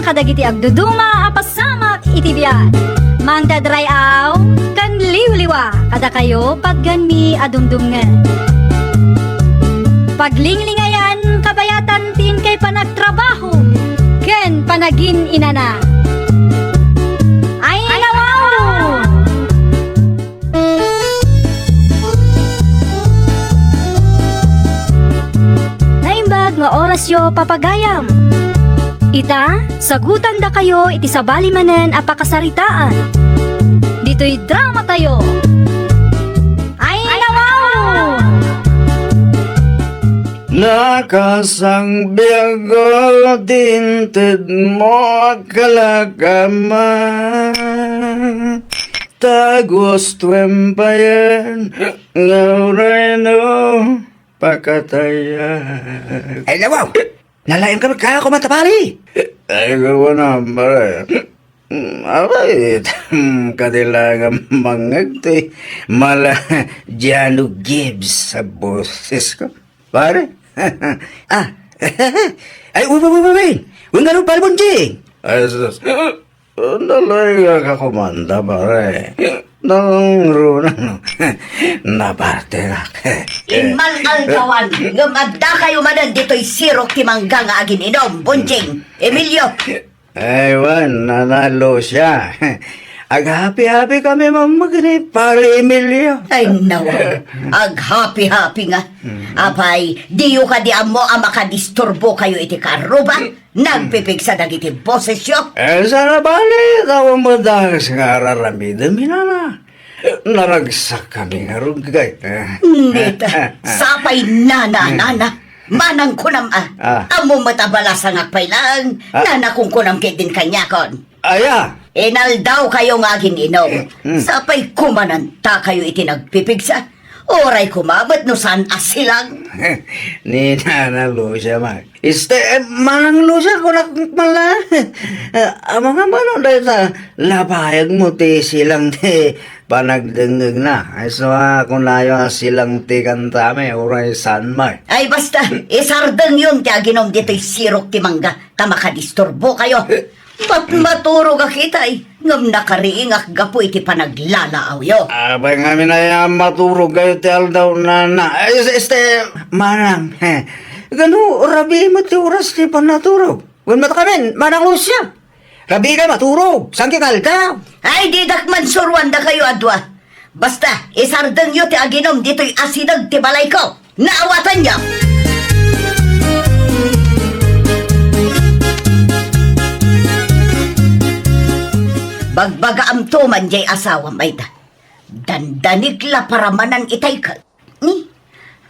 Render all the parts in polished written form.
kadagiti agduduma apasamak iti biyan. Mangdadrayaw kan liwliwa kada kayo pagganmi adumdumngan. Paglinglingayan kabayatan tin kay panagtrabaho ken panagin inana. Ay nawaw! Naimbag nga oras yo papagayam. Ita, sagutan da kayo iti sabali manen a pakasaritaan. Dito'y drama tayo. Ay nawaw! Nakasang biyago tinted mo kalagaman. Tagos tuwempayan ngaureno pakatayan. Ay, nawaw! Nalayan ka magkaya ko matapali! Ay, gawa na, pare. Abay, kadilangan mangagti. Mala, Jano Gibbs sa boses ko. Pare? Ay, uy! Huwag nga nung palbonjing! Ay, sus. Nalayan ka kumanda, pare. Nang runa, naparte ka. Imal algawan, ngamadda kayo manan dito'y sirok timangga nga agin inom, Bunjing, Emilio. Aywan, nanalo siya. Ag-happy-happy kami mamagni para Emilio. Ay nawa, ag-happy-happy nga. Apay, diyo ka di amo ang makadisturbo kayo iti karuba, nagpipig sa dagiti boses yo. Sana bali, tawang madagas nga araramida, minana. Naragsak kami nga rugay. Nita, sapay nana. Manang kunam amo matabala sa ngakpay lang, nana kung kunam din kanyakon. Aya! Inaldaw kayo nga agin inom. Sapay kumananta kayo iti nagpipigsa. Oray kumamat no saan asilang. Ni nanalo siya, man. Manang lo siya kung nakmala. Mga manong dahil sa labayag mo ti silang ti panagdengeg na. Ay so kung layo silang ti kantame, oray san may. Ay basta, isardeng yun ti aginom dito'y sirok ti mangga. Tamakadisturbo kayo. Ba't maturo ka kita ngam nakariingak gapo iti panaglalaaw yo. Abay nga minaya maturog kayo ti aldaw na. Manang, gano, rabi mo ti oras ti panaturog. Huwag matakamin, manang lusya! Rabi ka maturog, saan kikaldaw? Ay di dakman surwan da kayo adwa. Basta, isardeng yo ti aginom dito'y asinag ti balay ko. Naawatan niyo. Bagbaga am tuman jay asawa may da. Dandanig la para manan itay ka. Ni,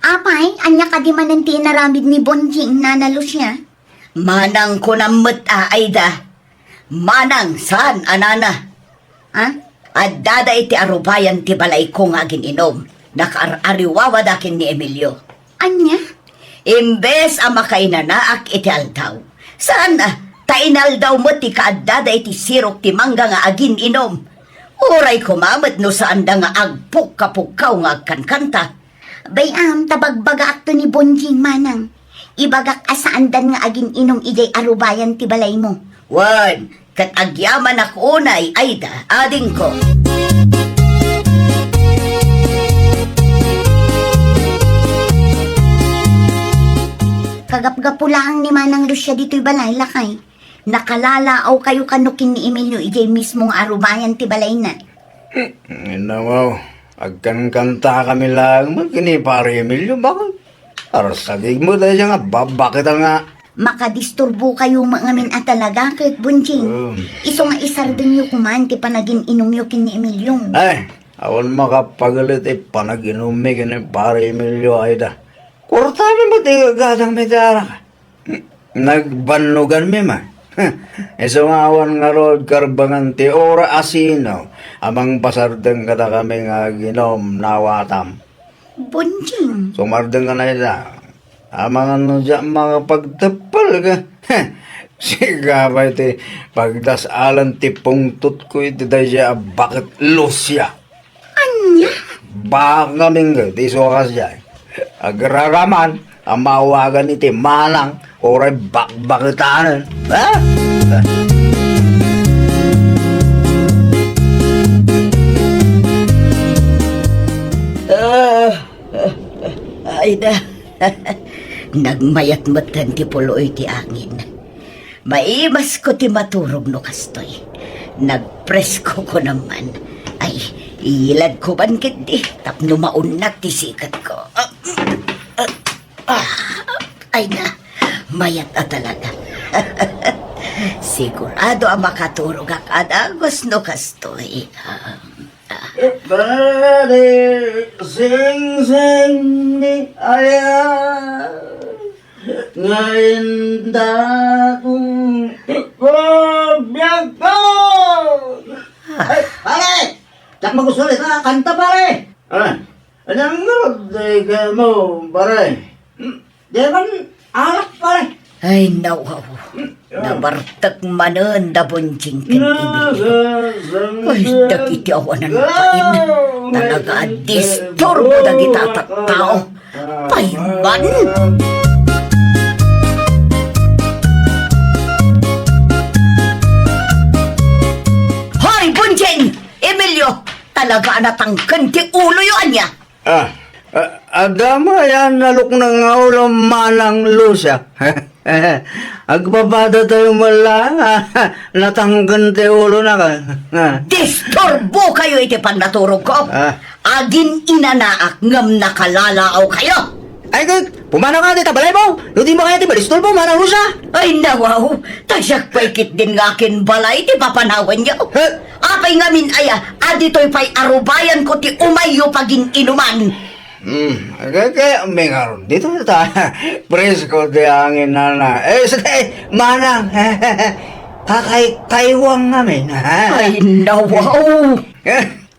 apay, anya ka di manan tinaramid ni Bonjing nanalo siya. Manang ko na ay da. Manang saan anana? Ha? At dada iti arubayan ti balay ko nga ginom. Nakaariwawa dakin ni Emilio. Anya? Imbes ang makainanaak iti aldaw. Saan tainal daw mo ti kaadada iti sirok ti mangga nga agin inom. Uray kumamat no saan da nga agpuk-kapukaw nga agkankanta. Bayam, tabagbaga akto ni Bonjing manang. Ibagak asaandan nga agin inom ijay arubayan ti balay mo. Wan, kat agyaman ako unay, ayda, ading ko. Kagap-gapulang ni manang Lucia dito'y balay lakay. Nakalalaaw kayo kanukin ni Emilio ijay mismong arubayan ti balay na. Nawaw, agkan-kanta kami lang magkini para Emilio, bakit? Arasagig mo dahil siya nga, bakit nga? Makadisturbo kayo mangamin at talaga kahit Bonjing. Iso nga isardin nyo kuman ti panagin inom yo kin ni Emilio. Ay, awan makapagalit panaginom mi kini para Emilio ayda. Kurtami mo ti gadang medara ka. Nagbanugan mi man. Iso nga awan nga rod karbangan ti ora asino. Amang pasardeng kata kami nga ginom nawatam. Bonjing. Sumardeng ka na ida. Amang ano dyan mga pagtapal ka. Siga ba iti pagdasalan ti pungtot ko iti dahil siya bakit lusya. Anya? Baka mingga ti sokas siya. Agraraman ang mawagan iti manang oray bakbakitanan. Ha? Ay na. Nagmayat-matan ti puloy ti angin. Maimas ko ti maturog no kastoy. Nagpresko ko naman. Ay, ilad ko man kiti. Tapno maunat ti sikat ko. Ay na, mayat na talaga. Sigurado ang makaturog ang adagos no kastoy. Bali, sing sing ni aya ngayon da kong biyak ko. Ay, pare! Tak magusulit ha, kanta pare! Anong ngarod ka mo, pare? Di man alak pare? Ay, nawaw. Nabartak manan da bonjing ken ibili. Ay, dagiti awan ng pain. Talaga disturbo dagiti tao. Payman! Hoy, bonjing! Emilio! Talaga natangkan ti ulo yun niya. Adama yan nalok ng ulo manang Lucia. Agpapata tayo mala, natanggan tayo ulo na ka. Disturbo kayo iti pag naturog ko. Agin inanaak ngam nakalalaaw kayo. Ay, pumanaw ka dito, balay mo! Hindi mo kaya di balistol po, manang Lucia! Ay nawaw, tasyak paikit din nga akin balay ti papanawan niyo. Apay ngamin aya, adito'y pa'y arubayan ko ti umayo pagin inuman. Kaya may ngaron dito ta. Presko di angin na. Manang. Kaywang namin. Ay nawaw.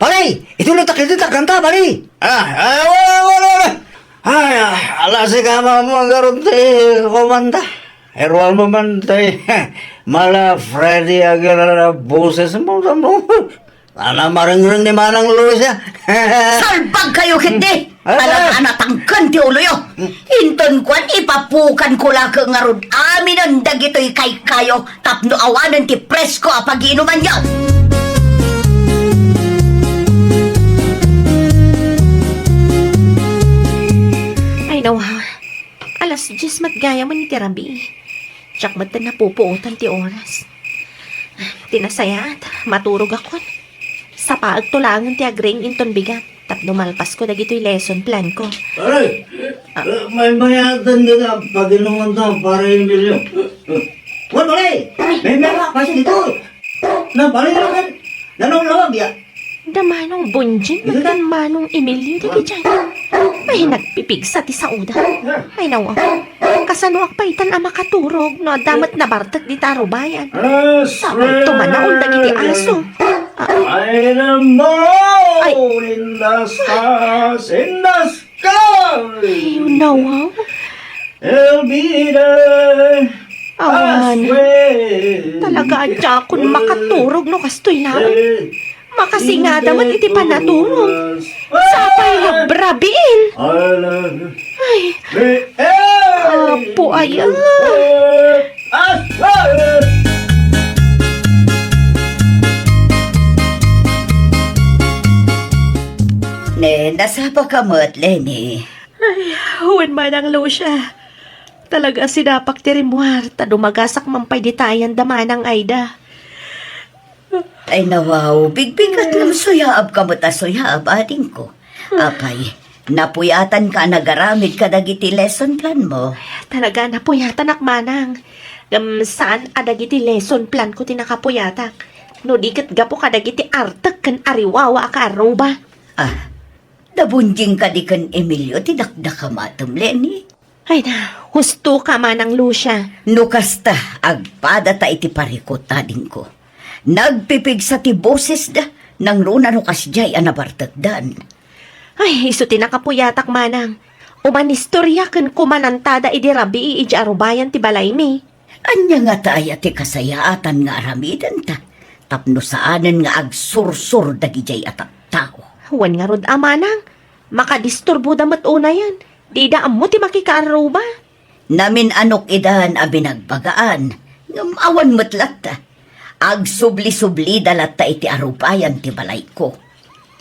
Balay! Ito lang takita, kanta, balay! Wala. Ay, alasi ka mo ngaron ti komanda. Erwal mo man tay. Mala Freddy agara boses mo. Ala maring-ring ni Manang Lucia. Salbag kayo hindi. Talaga natangkan ti ulo yo. Hinton kwan ipapukan ko laka nga rod. Amin ang dagito'y kay kayo. Tapno awanan ti presko apag inuman yo. Ay nawa, alas 10 matgaya mo ni Tirabi. Tsak matan na pupuutan ti oras. Tinasayat, maturog ako. Sa paagtulangan ti agring inton bigat. Tapno malpas ko dagito'y lesson plan ko. Aray, may mayatan ka pag inuman to para yung milyo. Wan, balay! May mewa, kasi dito! Na, balay naman! Nanong ya? Damanong bunjing, damanong Emilio, dagi dyan. Ay, nagpipigsa ti sauda. Ay, nawa. Kasanuak pa itan ang makaturog, no, damat na bartak di taro bayan. Sabay tumanaon dagiti aso. I am more in the stars, in the sky. Ay, nawa. I'll be there. Awan. Talaga adya kung makaturog, no, kastoy na. Makasingada man iti panaturog. Sapay nga brabiin. Ay, apo ayan. Ne, nasapa ka mo't, Lenny. Huwag man ang Lucia. Talaga sinapak ti rimuar, ta dumagasak mampay di tayan damanang Aida. Ay nawaw, bigbigat lang suyaab ka mo't suyaab ating ko. Apay, napuyatan ka nagaramid ka dagiti lesson plan mo. Talaga napuyatan akmanang. Saan adagiti lesson plan ko tinakapuyatak. No dikat gapo kadagiti artak kan ariwawa ka aruba. Nabunjing ka di kan Emilio, tinakda ka matom, Lenny. Ay na, husto ka manang Lucia. Nukasta, agpada ta iti parikot tading ko. Nagpipig sa ti boses da, nang runa nukas jay anabartagdan. Ay, iso tinakapuyatak manang. Umanistorya kan kumanantada idi rabi iji arubayan ti balay mi. Anya nga taaya ti kasayaatan nga aramidan ta. Tapno saanan nga agsursur dagi jay atat tao. Huwan nga rod amanang. Makadisturbo damat una yan. Di daan mo ti makikaaruba. Namin anok idan a binagbagaan. Awan matlat ta. Ag subli-subli dalat ta iti arubayan ti balay ko.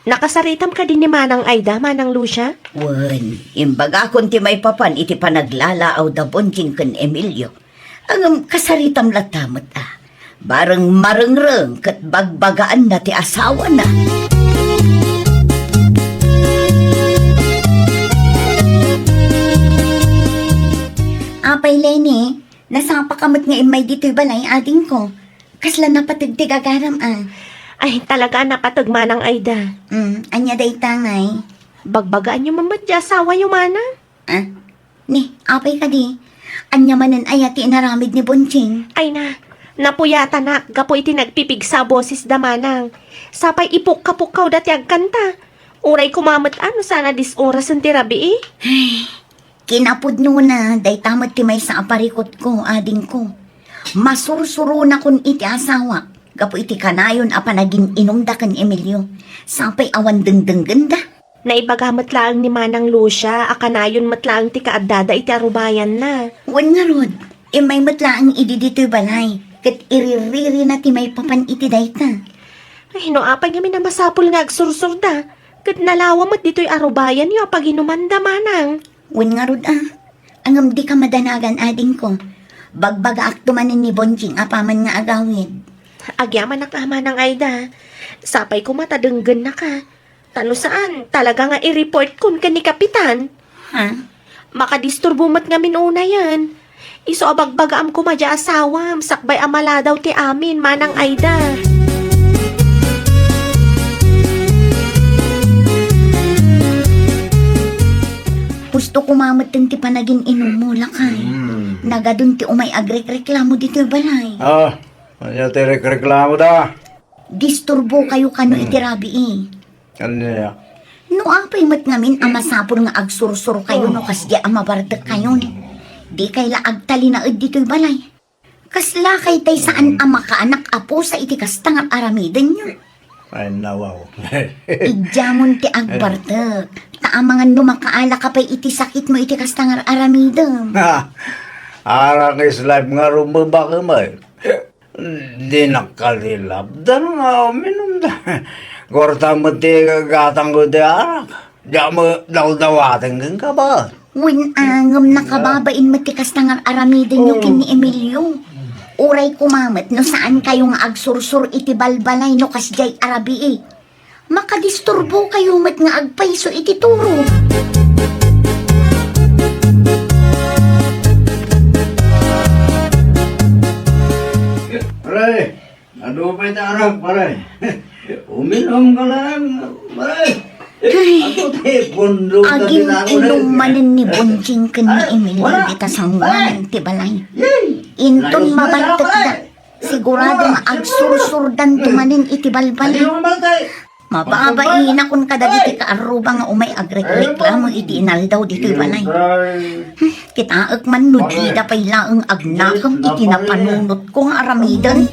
Nakasaritam ka din ni Manang Aida, Manang Lucia? Wen, imbaga kon ti may papan iti panaglalaaw da bonjing ken Emilio. Ang kasaritam latamot Bareng marengreng ket bagbagaan na ti asawa na. Apay, Lenny, nasapa kamot nga imay dito'y balay ading ko. Kasla napatagtig agaram Ay, talaga napatag Manang Aida. Anya day tangay. Bagbagaan yung mamadya, asawa yung Manang. Ni, apay ka di. Anya manan ayati inaramid ni Bonching. Ay napuyata na, gapo iti nagpipig sa boses da Manang. Sapay ipuk-kapuk dati agkanta. Uray kumamat sana disoras ang tirabi eh. Kinapod no na, day tamat ti may sa aparikot ko, ading ko. Masursuro na kun iti asawa. Gapo iti kanayon apa naging inumda kan Emilio. Sapay awan dengdeng ganda. Naibagamot lang ni Manang Lucia, akanayon matlaang ti kaadada iti arubayan na. Wan nga rod, imay matlaang idi dito'y balay. Kat iririri na ti may papan iti dayta. Ay, noapay kami na masapul nga agsursurda. Kat nalawa mat dito'y arubayan yung pag inumanda Manang. Wan nga rod Angam di ka madanagan ading ko. Bagbaga aktumanin ni Bonjing apaman nga agawid. Agyaman na ka Manang Aida. Sapay ko matadenggan na ka. Tano saan? Talaga nga i-report kun ka ni Kapitan. Ha? Makadisturbo mat nga minuna yan. Iso abagbagaam ko madya asawam. Sakbay amala daw ti amin, Manang Aida. Gusto kumamat din ti panagin inumula kay. Nagadun ti umay agrek-reklamo dito balay. Ano ti reklamo da? Disturbo kayo kano iti rabi Ano niya? No apay mat ngamin amasapor nga agsursur kayo no kasya amabardak kayo ni. Di kay laag talinaad dito'y balay. Kasla kay tay saan ama kaanak apo sa iti kastang aramidan nyo. Ay, nawaw. Idyamon ti agbardak. Taamangan lumakaala ka pa'y iti sakit mo iti kastang aramidam. Arang is life nga rumba ka may. Di nakalilap. Dano nga uminom da. Gorta mo ti gatang ko di arak. Di mo daw-dawating kang ka ba? Win angam nakababain mo ti kastang aramidan nyo kin ni Emilio. Uray kumamat no saan kayo nga agsursur iti balbalay no kasjay arabi Makadisturbo kayo mat nga agpaiso iti turo. Pare, ano pa ito arak, pare? Uminom ka lang, pare. Ako tayo, bundok na Aging tinako na. inumanin ni Bonjing ken ni Emilio dita sangwan ti balay. Inton mabaltok da. Sigurado nga agsursurdan tumanin iti balbalay. Ano ka baltay? Mababain akong kadagiti kaaruba nga umay agrek-reklamo iti inaldaw dito'y balay. Kitaak man no di da pay laeng agnakam iti napanunot ko nga aramidan.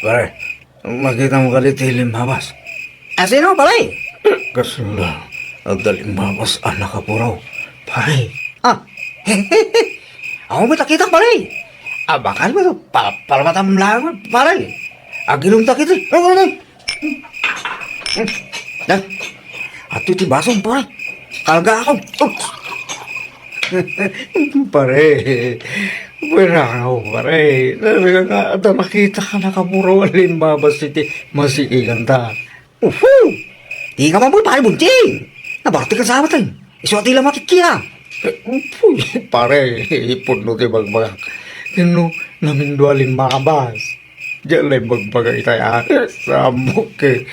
Pare, makita mo kalit limbabas. Sino, pare? Kasula, ang limbabas anak ka puraw. Pare, Ako may takitang, pare. bakal mo ito, palamatam lang, pare. Agilong takit eh. Ato iti basong, pare. Kalga ako. Pare, pwera ako, pare. Talaga nga, ata makita ka nakapuro ang limbabas iti masiigan ta. Di ka mabuhay, pare, bunting. Nabakti ka sa amat, Isuati lang matikya. Puy, pare, ipon no ti bagbagak. Kino namin dualin makabas. Diyan lang bagbagay tayo. Samok eh.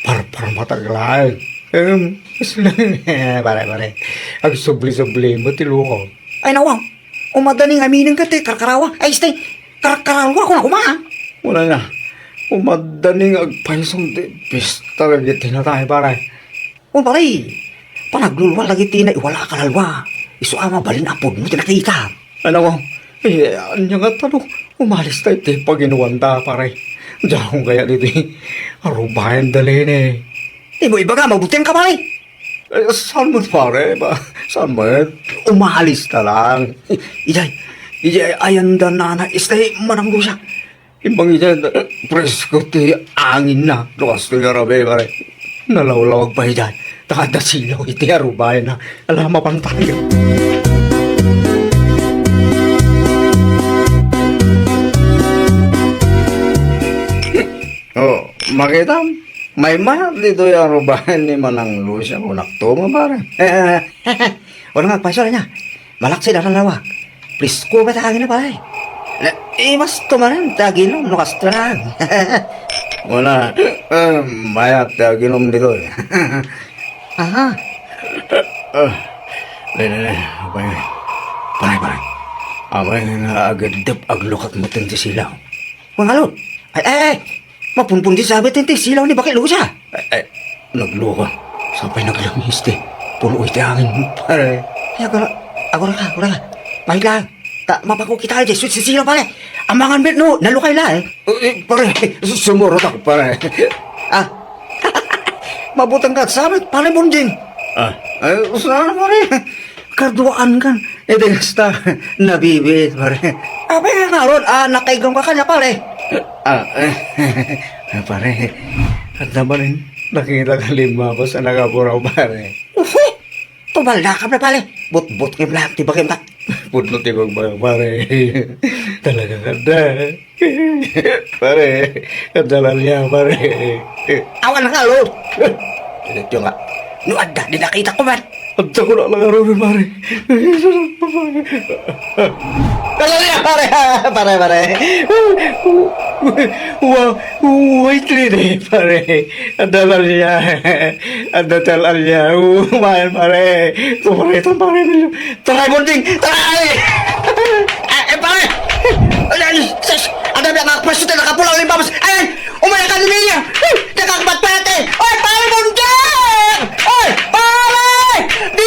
Par mataglaan. Pare. Ang subli-subli mo tiluko. Ay, nawang. Umadaning aminin ka, karkarawa. Ay, stay. Karkarawa ko na kumaan. Wala na. Umadaning agpaisong di. Pista lagi tinatay, pare. Pare. Panaglulwa lagi tinay. Wala ka lalwa. Iso ama balin apod mo tinakita. Ano ko? Anya nga tanong. Umalis tayo pag inuwanda, pare. Diyan kaya dito. Arubayan dalhin eh. Ibo iba ka, mabutihan ka pare. Saan mo pare ba? Saan mo? Umalis na lang. Ijay, ayan da na istay manang siya. Ibang ijay, presko ti angin na. Lukas ti garabe pare. Nalawlawag pa ijay. Takada silaw iti arubay na. Alam pang tayo. Oh, makita mo? May mayat dito yung rubahan ni Manang Lucia kung naktuma pare. Wala nga, pasya niya. Malaksi na lawak. Please ko ba tagin na pare? Mas tumaran, taginom, nukastrang. Wala, mayat taginom dito eh. Aha. Pare. Amay nga agad aglukat mo tinti silaw. Mangalot. Ay. Mapunpun di sabi tinti silaw ni Bakit Lucia. Ay. Nagluka. Sampay naglamis di. Puno iti angin pare. Kaya ako na ka. Pahit lang. Mapaku kita aja. Switch si silaw pare. Amangan bet no. Nalukay lang eh. Pare. Sumurot ako pare. Mabutang ka sabi. Pare bunjing. Saan pare? Karduaan kan. Basta nabibit pare. Abay nga ron. Nakaigang ka kanya pare. Pare. At naman nakita ka lima ko sa nakapuraw pare. Tumalda ka pare. But kim lang. Tiba kim tak. Putlo tibag ba pare. Talaga ganda. Pare. Kandalan niya pare. Awan ka lo. Ito nga. Nuadda. Di nakita ko man. At ako na lang araw pare. Kandalan niya pare. Wait lini pare. Kandalan niya. Kandalan niya. Umayan pare. Tumarito pare. Taray bunting. Taray! Pare! Ada biang akpas itu nakapulau limpamos. Ay! Umayakan niya! Nakakabat pete! Oy! Pare bunting! Oy! Pare! Di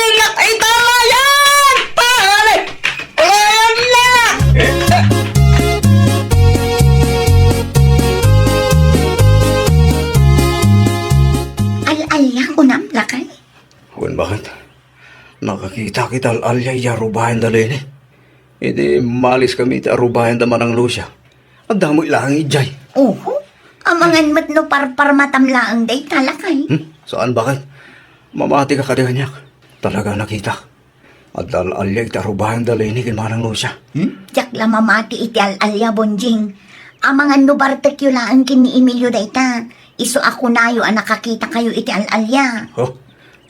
italayan! Pare! Palayan na! Al-alya ko na, lakay. Huwag bakit? Nakakita kita al-alyay yarubahan dalini. Hindi malis kami iti arubahan da Manang Lucia. Ang damoy lang ijay. Oho, amangan mat no parpar matamlaang day talakay. Saan bakit? Mamati ka kadiganyak. Talaga nakita. At al-alyay iti arubahan dalini kin Manang Lucia. Jak la mamati iti al-alya bonjing. Amangan no bartek yu laan kin ni Emilio dayta. Iso ako nayo ang nakakita kayo iti al-alya. Oh,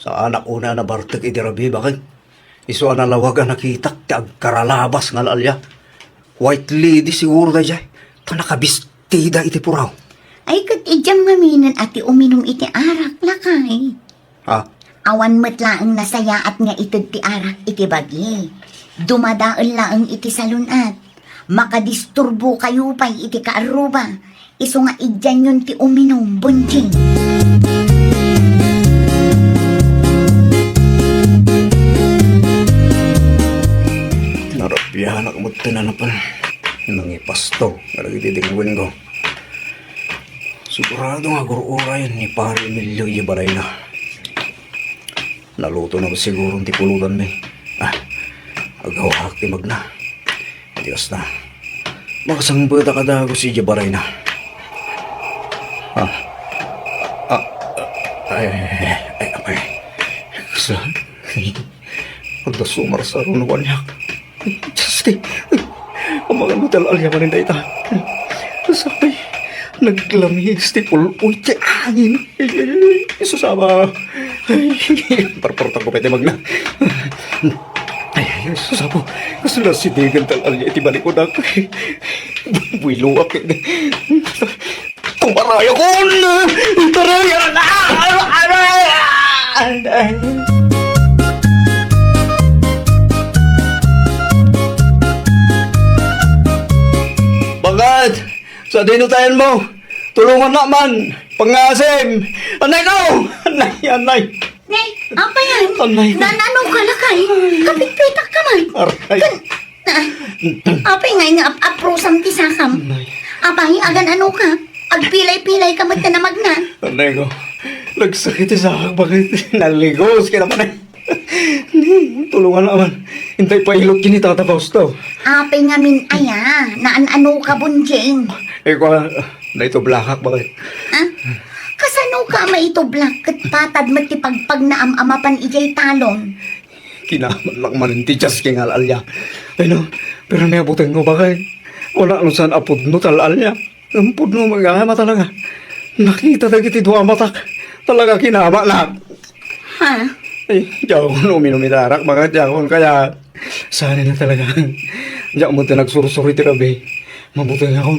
sa anak una na bartek iti rabi bakit? Iso ang nalawagan nakita ti agkaralabas nga al-alya. White lady siguro da jay. Tanakabistida iti puraw. Ay kat ijam ngaminan ati uminom iti arak lakay. Ha? Awan met laang nasaya at nga itod ti arak iti bagi. Dumadaan laang iti salunat. Makadisturbo kayo pa'y iti kaaruba. Iso nga idyan yun ti uminom, bunjing. Narapyahan ako mo tinanapan. Nangipasto. Nalagitidingwin ko. Sigurado nga guro-ura yan ni Pare Emilio Ibaray na. Naluto na ba siguro ang tipulutan may. Agawak ti magna. Diyos na. Makasang bata kadago si Ibaray na. Ay, apay. Saan? Pagdasumar sa runuan niya. Diyos kay. Ang mga mutal-alya pa rin tayo ta. Sakay. Naglamis ti pulpoy ti angin. Susama. Parparta ko pwede magna. Ay, susama. Kasi na si Degan tal-alya iti balik ko na ako. Builuwak. Kumaraya ko na! Taraya na! Bagad! Sa dinutayan mo! Tulungan naman! Pangasim! Anay no! Anay! Nay, apa yan? Anay! Nananong ka lakay? Kapit-pitak ka man. Aray! Apay nga aprosam ti sakam. Anay! Apay, agan ano ka? Agpilay-pilay ka magtanamag na. Anay ko! Nagsakit sa bakit naligos ka naman eh. Tulungan naman. Hintay pa ilot kini Tata Fausto. Apay nga min aya, naan-ano ka bunjing. Ko na ito blakak bakit? Ha? Kasano ka maitublak kat patad matipagpag na amapan ijay talon. Kinaman lang man ti Diyas king alalya. Ay no, pero may abutin mo bakit? Wala ano saan apod no talalya. Ang pud no mag-ama talaga. Nakita na kiti duwa matak. Talaga kinama na. Ha? Ay, diyaw ko no minumitarak. Bakit diyaw ko kaya sana na talaga. Diyaw mo tinagsurusuri ti rabi. Mabuti nga ako.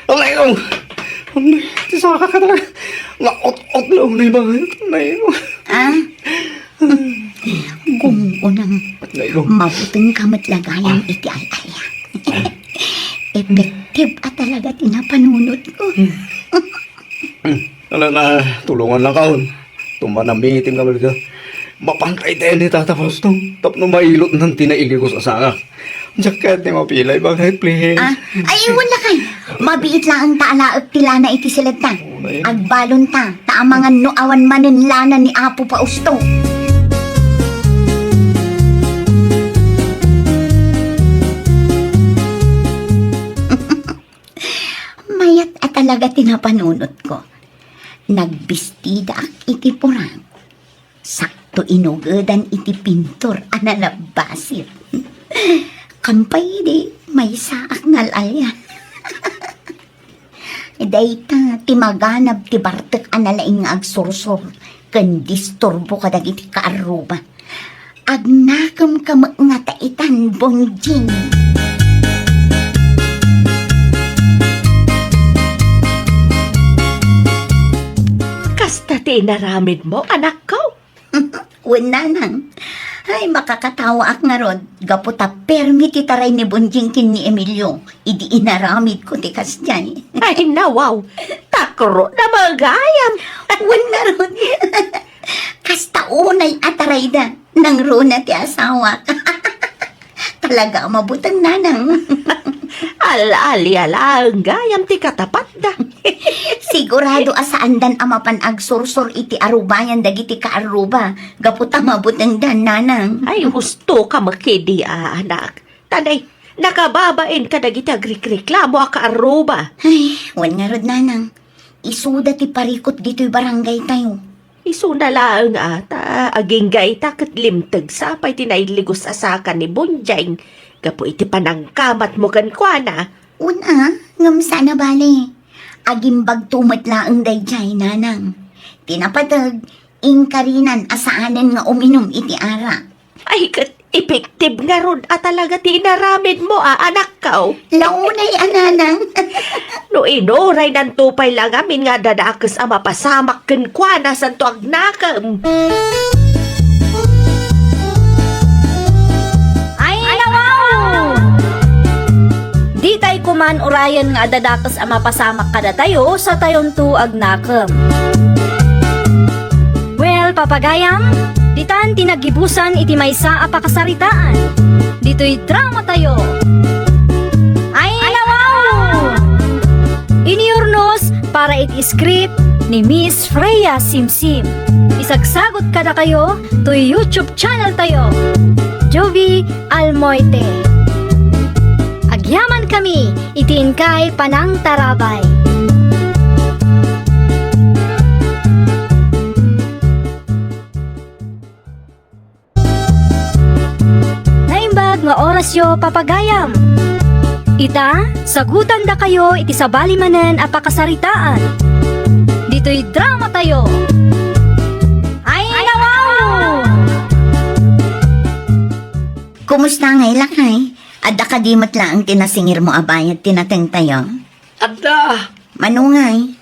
Alay ko! Tisaka ka talaga. Naot-ot lang na yung bakit. Alay ko. Ah? Gumunang Alay ko. mabuting kamatlagayan iti alaya. Effective at talaga tinapanunod ko. Ala na, tulungan lang kaon. Tumanamitin ka malito. Mapangkay tayo ni Tata Fausto. Tapno mailot ng tinaili ko sa sanga. Jacket ni mapilay, bakit please? Ah, ay wala kay. Mabiit lang ang taalaag tila na iti silata. Agbalon ta, taamangan no awan maninlana ni Apo Pausto. Mayat at talaga tinapanunot ko. Nagbistida ak iti purang. Sakto inugadan iti pintor analabasit. Kampay di, may saak ngalalya. Dayta, timaganab ti bartek analaing agsursur, kan disturbo kadag iti kaaruba. Agnakam ka nga taitan, bonjing. Kasta tinaramid mo, anak ko. Wala nang. Ay, makakatawa ak nga rod. Gaputa permit itaray ni bonjing kin ni Emilio. Idi inaramid ko ti kasjay. Ay, nawaw. Takro na magayam. Wala rod. Kasta unay ataray da. Nang runa ti asawa. Talaga mabutang nanang. Ala, ang gayam ti katapat da. Sigurado asaandan amapan agsursur iti arubayan dagiti kaaruba. Gaputa mabutang dan nanang. Ay, husto ka makidi, anak. Tanay, nakababain ka dagiti agriklamo ka aruba. Ay, wan nga rod nanang. Isuda ti parikot dito'y barangay tayo. Iso na lang ata, aging gaita kat limtag sapay tinailigos asakan ni Bunjang. Gapo iti panangkamat mo kan na. Una, ngam sana bali. Agimbag tumat laang dayjay nanang. Tinapatag, ingkarinan asaanan nga uminom iti ara. Ay, kat epektive nga ron at talaga tinaramid mo, anak ka. Launay ananang. No inoray ng tupay lang amin nga dadakas ang mapasamak kan na sa tuag nakam. Ay, nawaw! Di tay kuman urayan nga adadakas ang mapasamak kada tayo sa tayon tu agnakam. Well, papagayam, ditan tinagibusan iti maysa a pakasaritaan. Dito'y drama tayo. Ay, nawaw! Iniurnos para iti script ni Miss Freya Simsim. Isagsagot kada kayo to YouTube channel tayo. Jovi Almoite. Agyaman kami, itiin kay Panang Tarabay. Naimbag nga orasyo papagayam. Ita, sagutan da kayo iti sabali manen a pakasaritaan. Dito'y drama tayo. Ay, nawaw! Kumusta ngay lakay? Adda kadimat lang ang tinasingir mo abayat tinateng tayo. Adda, Manungay.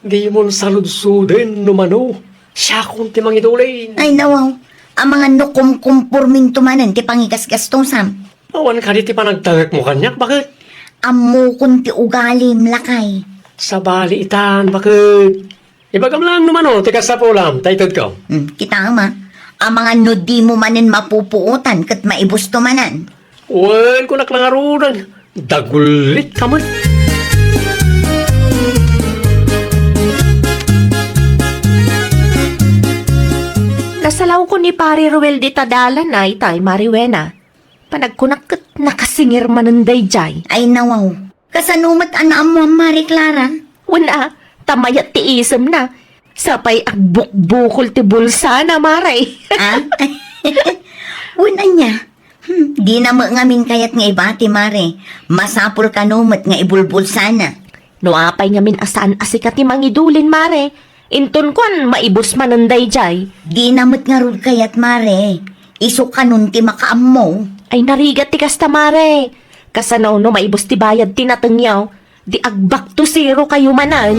di mo saludsuden no mano. Siya kung timang idulin. Ay nawaw. Ang mga nukum-kumpurmin tumanan ti pangigas-gastosam. Awan ka di ti panagtagak mo kanyak, bakit? Ammo kun ti ugalim lakay. Sa baliitan, bakit? Ibagam lang no mano, tikas sa pulam, taytod ko. Kita ma. Ang mga nudi mo manin mapupuutan kat maibus tumanan. Wan ko naklangarunan. Dagulit ka man. ni Pari Ruel di tadala na itay Mariwena. Panagkunakit nakasingir mananday jay. Ay nawaw. Kasanumat anaam mo, Mari Clara. Wala, tamayat ti isem na. Sapay agbukbukol ti bulsa na, Maray. Ah? Una niya. Di na mo ngamin kayat nga ibati, Mare. Masapul ka numat nga ibulbul sana. No apay ngamin asaan asikat ti mangidulin, Mare. Inton kon maibus mananday jay. Di namot nga rud kayat, Mare. Isok ka nun ti makaam mo. Ay narigat ti kasta, Mare. Kasanaw no maibus ti bayad tinatengyaw. Di agbak to zero kayo manan.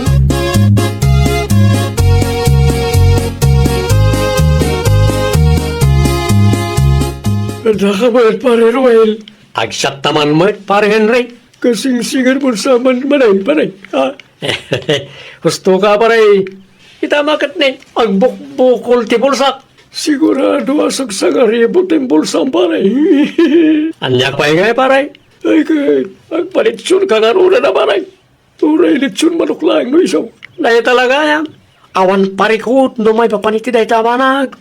Ganda ka ba, pare Ruel? Agsat taman mo, pare Henry. Kasing singar mo sa manay, pare. Ha? Gusto ka, pare. Kita makat ni, agbukbukol ti bulsak. Sigurado asag sa garibot yung bulsang, pare. Anyak pa ingay, pare. Ay, kay, agpalitsun ka nga runa na, pare. Turay litsun manok lang, no isaw. Dahil talaga yan. Awan parikot, no may papaniti dahi tabanag.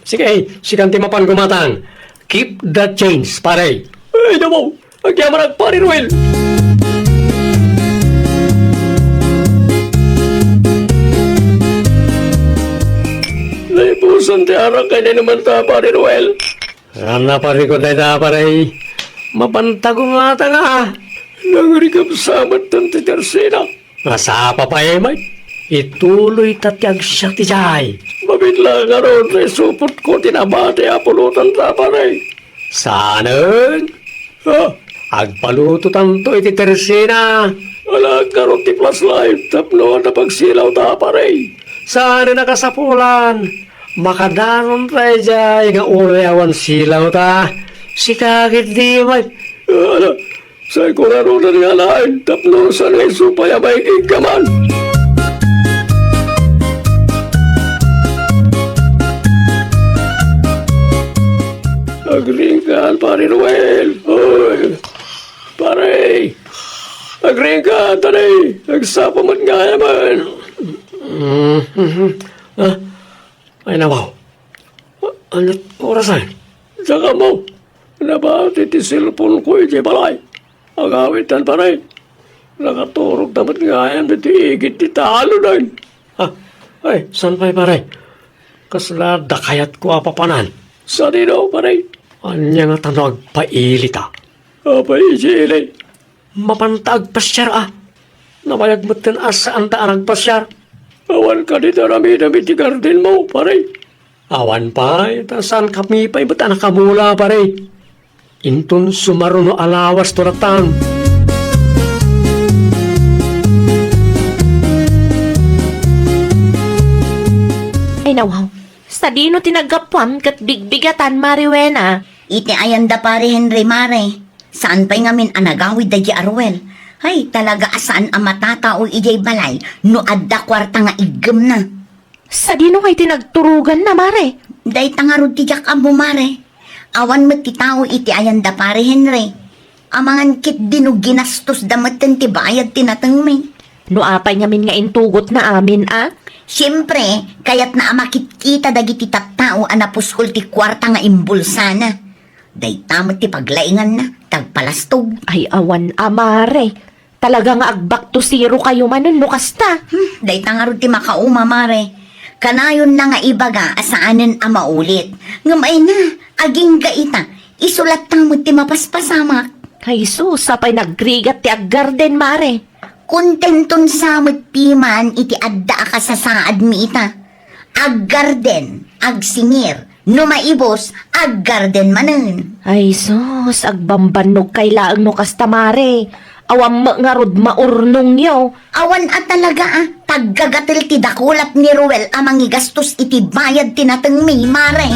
Sige, sikanti mapan gumatang. Keep the change, pare. Ay, nabaw. Agyaman ang pare, Ruel. Naipusan ti arang kay na naman ta, pare, Ruel. Sana pare ko tayo ta, pare. Mapantago nga ta nga. Nangarigap samat ng ti Tersina. Masapa pa eh, may. Ituloy tatyag siya ti Jai. Mabitla nga ron, supot ko tinabate apulutan ta, pare. Saan? Ha? Agpalututan to iti Teresina. Wala ka ron ti plus life, tapno na pagsilaw ta, pare. Saan nakasapulan? Makadaron tayo Jai, nga ulayawan silaw ta. Sikakit di, may. Ala, sa'y ko na ron nga lain, tapno sa ngay supaya may ikaman. Agringan, pare Ruel. Oy, pare. Agringan, tanay. Nagsapa man nga naman. Ay, nabaw. Ano't orasan? Saka mo. Nabati ti cellphone ko iti balay. Agawitan, pare. Nakaturog dapat nga yan. Biti igit ti talo na yun. Ay, saan pa'y pare? Kasla dakayat ko apapanan. Sa dino, pare? Anya nga tanong agpailita. Paisili. Mapantag pasyar Namayag mo tin asaan ta arang pasyar. Awan ka dito rami-rami ti garden mo, pare. Awan pa, saan kami pa iba't nakamula, pare. Intun sumaruno alawas turatan. Ay nawaw, sa dino tinagapwan kat bigbigatan, Mariwena. Iti ayanda, pare Henry, Mare. Saan pa'y ngamin anagawid da Arwel? Ay, talaga asaan ang matatao ijay balay no adda kwarta nga igem na. Sa dino kay tinagturugan na, Mare. Day tangarod ti jak amo, Mare. Awan mo ti tao iti ayanda, pare Henry. Amangan kit dino ginastos damatan ti bayad tinatang may. No apay ngamin nga intugot na amin, Siyempre, kayat na amakit-kita dagiti tattao anapuskol ti kwarta nga imbulsana. Day tamot ti paglaingan na, tagpalastog. Ay awan, Mare. Talaga nga agbak to zero kayo manon, no kasta. Day tangarod ti makauma, Mare. Kanayon na nga ibaga asaanan a maulit. Ngamay na, aging gaita, isulat tamot ti mapaspasamak. Ay sus, sapay nagrigat ti aggarden, Mare. Kontenton samot piman iti adda ka sa saad mi ita. Aggarden, agsingir, no maibos, aggarden manen. Ay sus, agbambanog kay laang no kasta, Mare. Awam nga rod maurnong yaw. Awan at talaga taggagatil ti dakulap ni Ruel amang igastos iti bayad tinateng mi, Mare.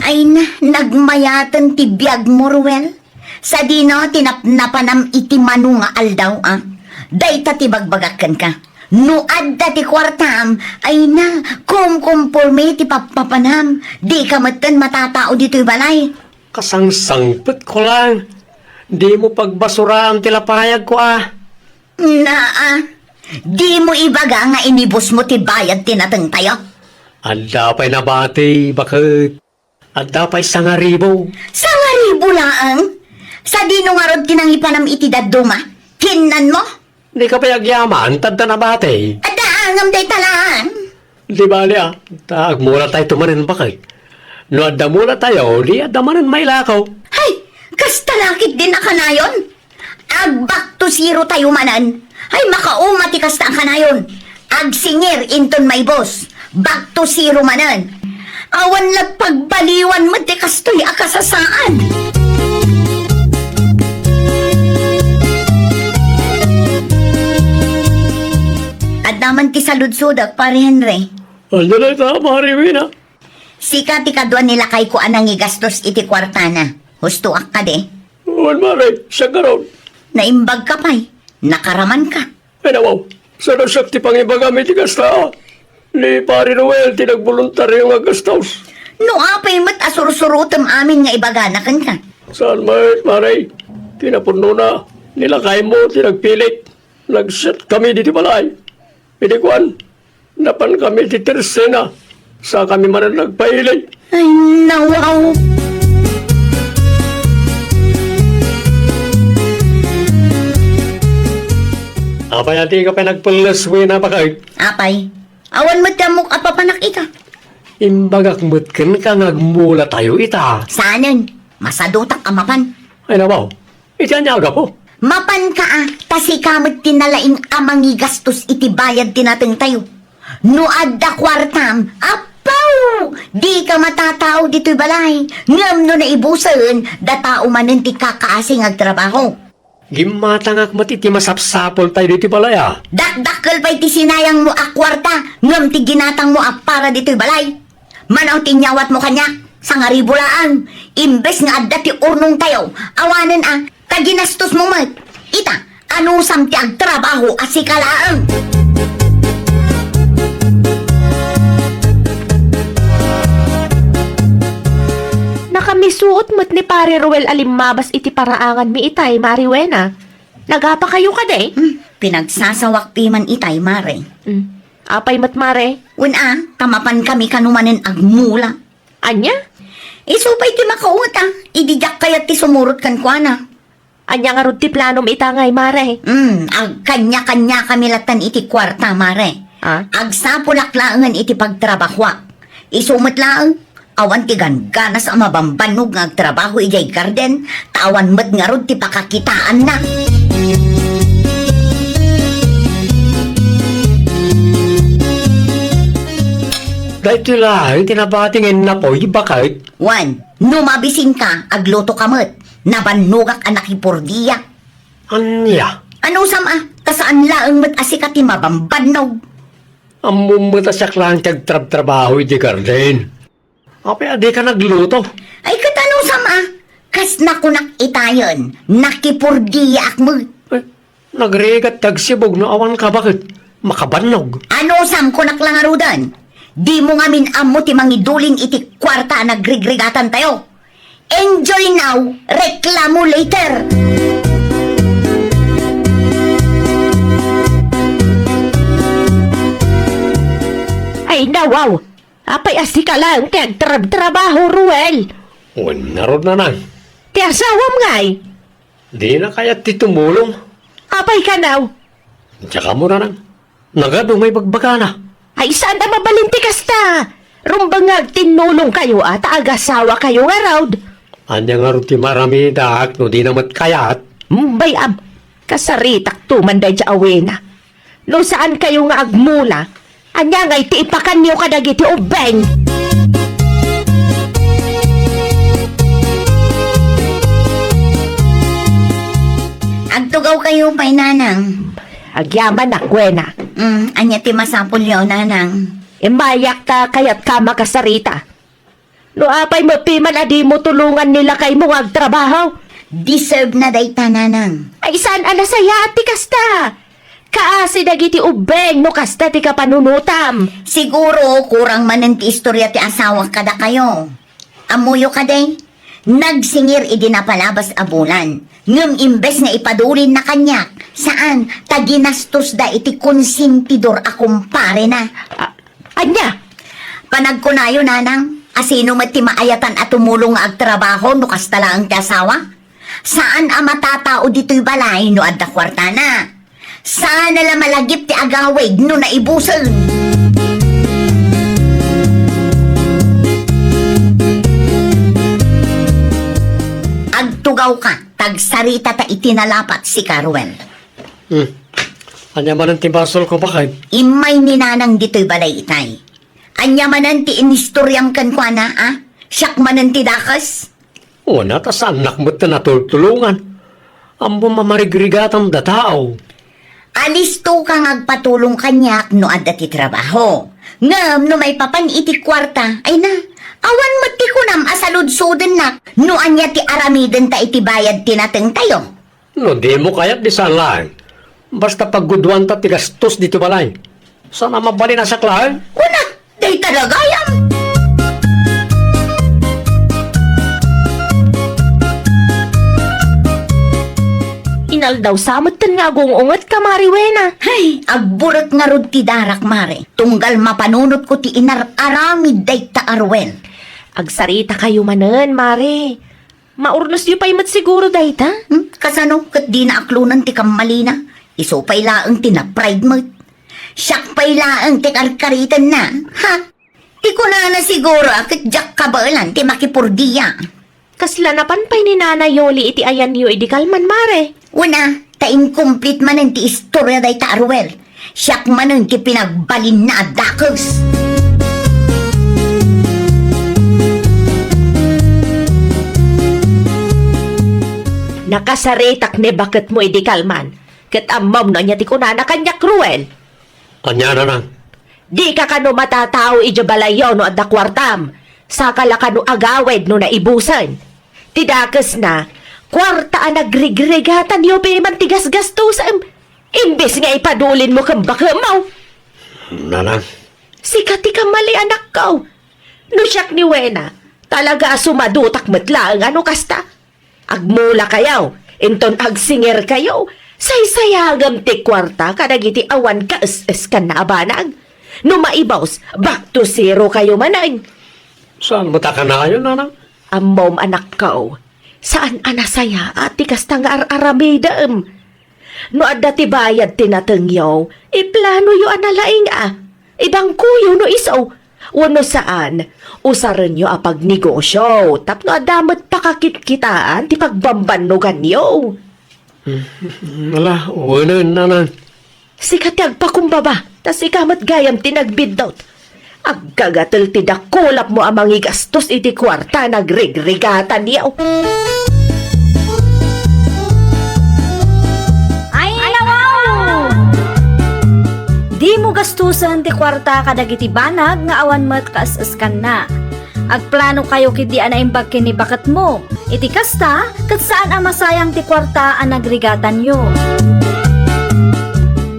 Ay na, nagmayatan ti biyag mo, Ruel. Sa dino, tinapnapanam iti manu nga aldaw, Dayta ti bagbagakan ka. No adda ti kwartam, ay na, kumkumpulme ti papapanam. Di ka matan matatao dito'y balay. Kasangsangpet ko lang. Di mo pagbasura ang tilapayag ko, Naa, di mo ibaga nga inibos mo ti bayad tinateng tayo. Anda pa'y nabati, bakit? Anda pa'y 1,000. Sa nga ribo laang, sa dino nga rod tinangipanam iti daduma, hinan mo? Di ka pa'y agyaman, tanda nabati. At daangam day talaan. Di bali taag mula tayo tumanin bakit? No adda mula tayo, di adda manin may lakaw. Hay, kastalakit din na kanayon. Ag back to zero tayo manan. Ay, makaumati kasta ang kanayon. Ag singir inton may boss. Back to zero manan. Awan lang pagbaliwan mo di kastoy akasasaan. At naman ti saludsudak, pare Henry. Anda na ito, Marivina. Sika ti kaduan nila kay ko anang igastos iti kwartana. Husto ak ka de. Huwag Mari, siya karoon. Naimbag ka pa'y. Nakaraman ka. Ay nawaw, sa nasakti pang ibagamit ikasta. Ni Pari Noel, tinagboluntaryo nga gastos. No apay mat asursurutam amin nga ibaganakan ka. Saan Mari? Tinapuno na. Nilakay mo, tinagpilit. Nag-set kami dito balay. Pinikuan, napan kami di Tersena. Sa kami man nagpailay. Ay, nawaw. Apay ati ka pa nagpalaswi na pakay. Apay, awan mat damok apapanak ita. Imbagak mutken ka ngagmula tayo ita. Saanan, masadutak amapan. Ay nawaw, itanyaga po. Mapan ka tasi kamot tinalaing amangi gastos iti bayad tinateng tayo. No adda kwartam, apaw! Di ka matatao dito'y balay. Ngam no naibusan, datao manin ti kakaasing agtrabaho. Gimatangak matiti masapsapol tayo dito balaya. Dakdakkel pa'y ti sinayang mo akwarta, ngam ti ginatang mo para dito'y balay. Manaw tinyawat mo kanya, sa nga ribulaan. Imbes nga adda ti urnong tayo, awanan kaginastos mo mat. Ita, anusam ti agtrabaho asikalaang. Nakamisuot mo't ni Pare Ruel alimabas iti paraangan mi itay, Mariwena. Nagapa kayo ka de? Pinagsasawak piman itay, mare. Apay mat Mare. Una, tamapan kami kanumanin agmula. Anya? Isupay ti makauta, idijak kayat ti sumurot kan kwa na. Anya nga rod ti plano mi itangay, Mare. Ag kanya-kanya kami latan iti kwarta, mare. Ag sapulaklangan iti pagtrabahwa. Isumot lang, awan ti ganas ang mabambanog nga agtrabaho ijay garden, tawan mat nga rod ti pakakitaan na. Dahil lang, tinabatingin na po, bakit? One, numabisin ka, agluto kamot, nabanugak anak ipurdiya. Anya, Ano kasaan laang mat asikat ti mabambanog. ang mumata siya lang tagtrab-trabaho iti garden. Apay, adi ka nagluto. Ay katano kas nakunak itayon, nakipurdiya akmo. Ay, nagregat tagsibog no awan ka bakit? Makabanog. Ano kunak lang arudan? Di mo ngamin amo ti mangidulin iti kwarta nagrigregatan tayo. Enjoy now, reklamo later. Ay, nawaw. Apay asti ka lang, ti agtrab-trabaho, Ruel. O, narod na nang. Ti asawam ngay. Di na kaya titumulong. Apay ka naw. Tsaka mo na nang. Nagado may bagbaga na. Ay, saan na mabalinti kasta? Rumbang nga tinulong kayo at agasawa kayo nga raud. Anya nga rin ti marami daak no di namat kayat. Bayam, kasaritak tumanday dya awena. No saan kayo nga agmula, anya nga iti ipakan niyo kadagiti ubeng. Agtugaw kayo pa'y nanang. Agyaman na, kwena. Anya ti masapul yaw nanang. Imayak ta kayat ka makasarita. No apay mapiman adi mo tulungan nila kay mo agtrabaho. Deserve na day nanang. Ay saan ana saya ati kasta? Kaasi dagiti ubeng no kasta ti kapanunutam. Siguro kurang manen ti istorya ti asawa kada kayo. Amuyo ka day. Nagsingir idi na palabas a bulan. Ngem imbes nga ipadulin na kanyak, Saan? Taginastos da iti konsentidor akong pare na. Anya? Panagkunayo, nanang. Asino mati maayatan at tumulong nga agtrabaho no kastala ang ti asawa? Saan ang matatao dito'y balay no adda kwarta na? Saan nala malagip ti agawid no naibusan? Agtugaw ka, tagsarita ta itinalapat si Carwell. Anya man ang timbasol ko bakit? Imay ni nanang dito'y balay itay. Anya manan ti inistoryam kan kwa na, ah? Siyak manan ti dakas? Una, tas anak mo't na natultulungan. Ang bumamarigrigatang datao. Alisto kang agpatulong kanyak no adda ti trabaho. Ngam no may papan iti kwarta, ay na, awan mo ti kunam asaludsoden nak, no anya ti aramiden ta iti bayad tinateng tayo. No, di mo kaya't di saan lang. Basta paggudwan ta tigastos dito balay. Sana mabali na sa klahan? Una, day talagayam. Inaldaw samot tan nga gungungot ka, Mariwena. Hay, agburat nga rod ti darak mare. Tunggal mapanunot ko ti inar-aramid day ta arwen. Agsarita kayo manen, Mare. Maurnos yu pa'y mat siguro dayta. Kasano, kat di na aklunan ti kamalina. Iso pa'y laang ti na-pride mo. Siyak pa'y laang ti karkaritan na. Ha? Ti ko na siguro, kat jak kabalan ti makipurdiya. Kaslanapan pa'y ni Nana Yoli iti ayan yu idi kalman, Mare. Una, ta incomplete manen ti istorya day ta Arwel. Siyak manen ti pinagbalin na adakos. Nakasaritak ni bakit mo idi kalman. Kat amam na niya ti kunana kanya cruel. Anya na nang. Di ka kano matatao idyo balayo no adda kwartam. Saka la kano agawed no naibusan. Tidakas na, kwarta ang nagrigregatan yo man tigas gastusan. Imbes nga ipadulin mo kang bakamaw. Nanang. Sikati ka mali anak ko. No siyak ni Wena, talaga sumadutak matla ang ano kasta. Agmula kayaw, inton agsinger kayo. Saysayagam ti kwarta kadagiti awan ka es kan na abanag. No maibaws, back to zero kayo manay. Saan mo taka na kayo, nanang? Amom anak ko, saan anasaya at tikas tang ar-aramidam? No adda ti bayad tinatengyaw, iplano yu analaing ibang kuyo no iso. Wano saan, usaran nyo apag negosyo, tapno adamat pakakit-kitaan ti pagbambanugan nyo. Wala, wala, nanang. Sikatag pa kumbaba, tas ikamat gayam tinagbidot. Agkagatal ti dakulap mo amang igastos iti kwarta nagrigregatan niyaw. Ay, nawaw! Di mo gastusan ti kwarta kadagiti banag nga awan mat kaasaskan na. Agplano kayo kiti anaimbag kini bakat mo. Iti kasta, kat saan ang masayang ti kwarta ang nagrigatan yo.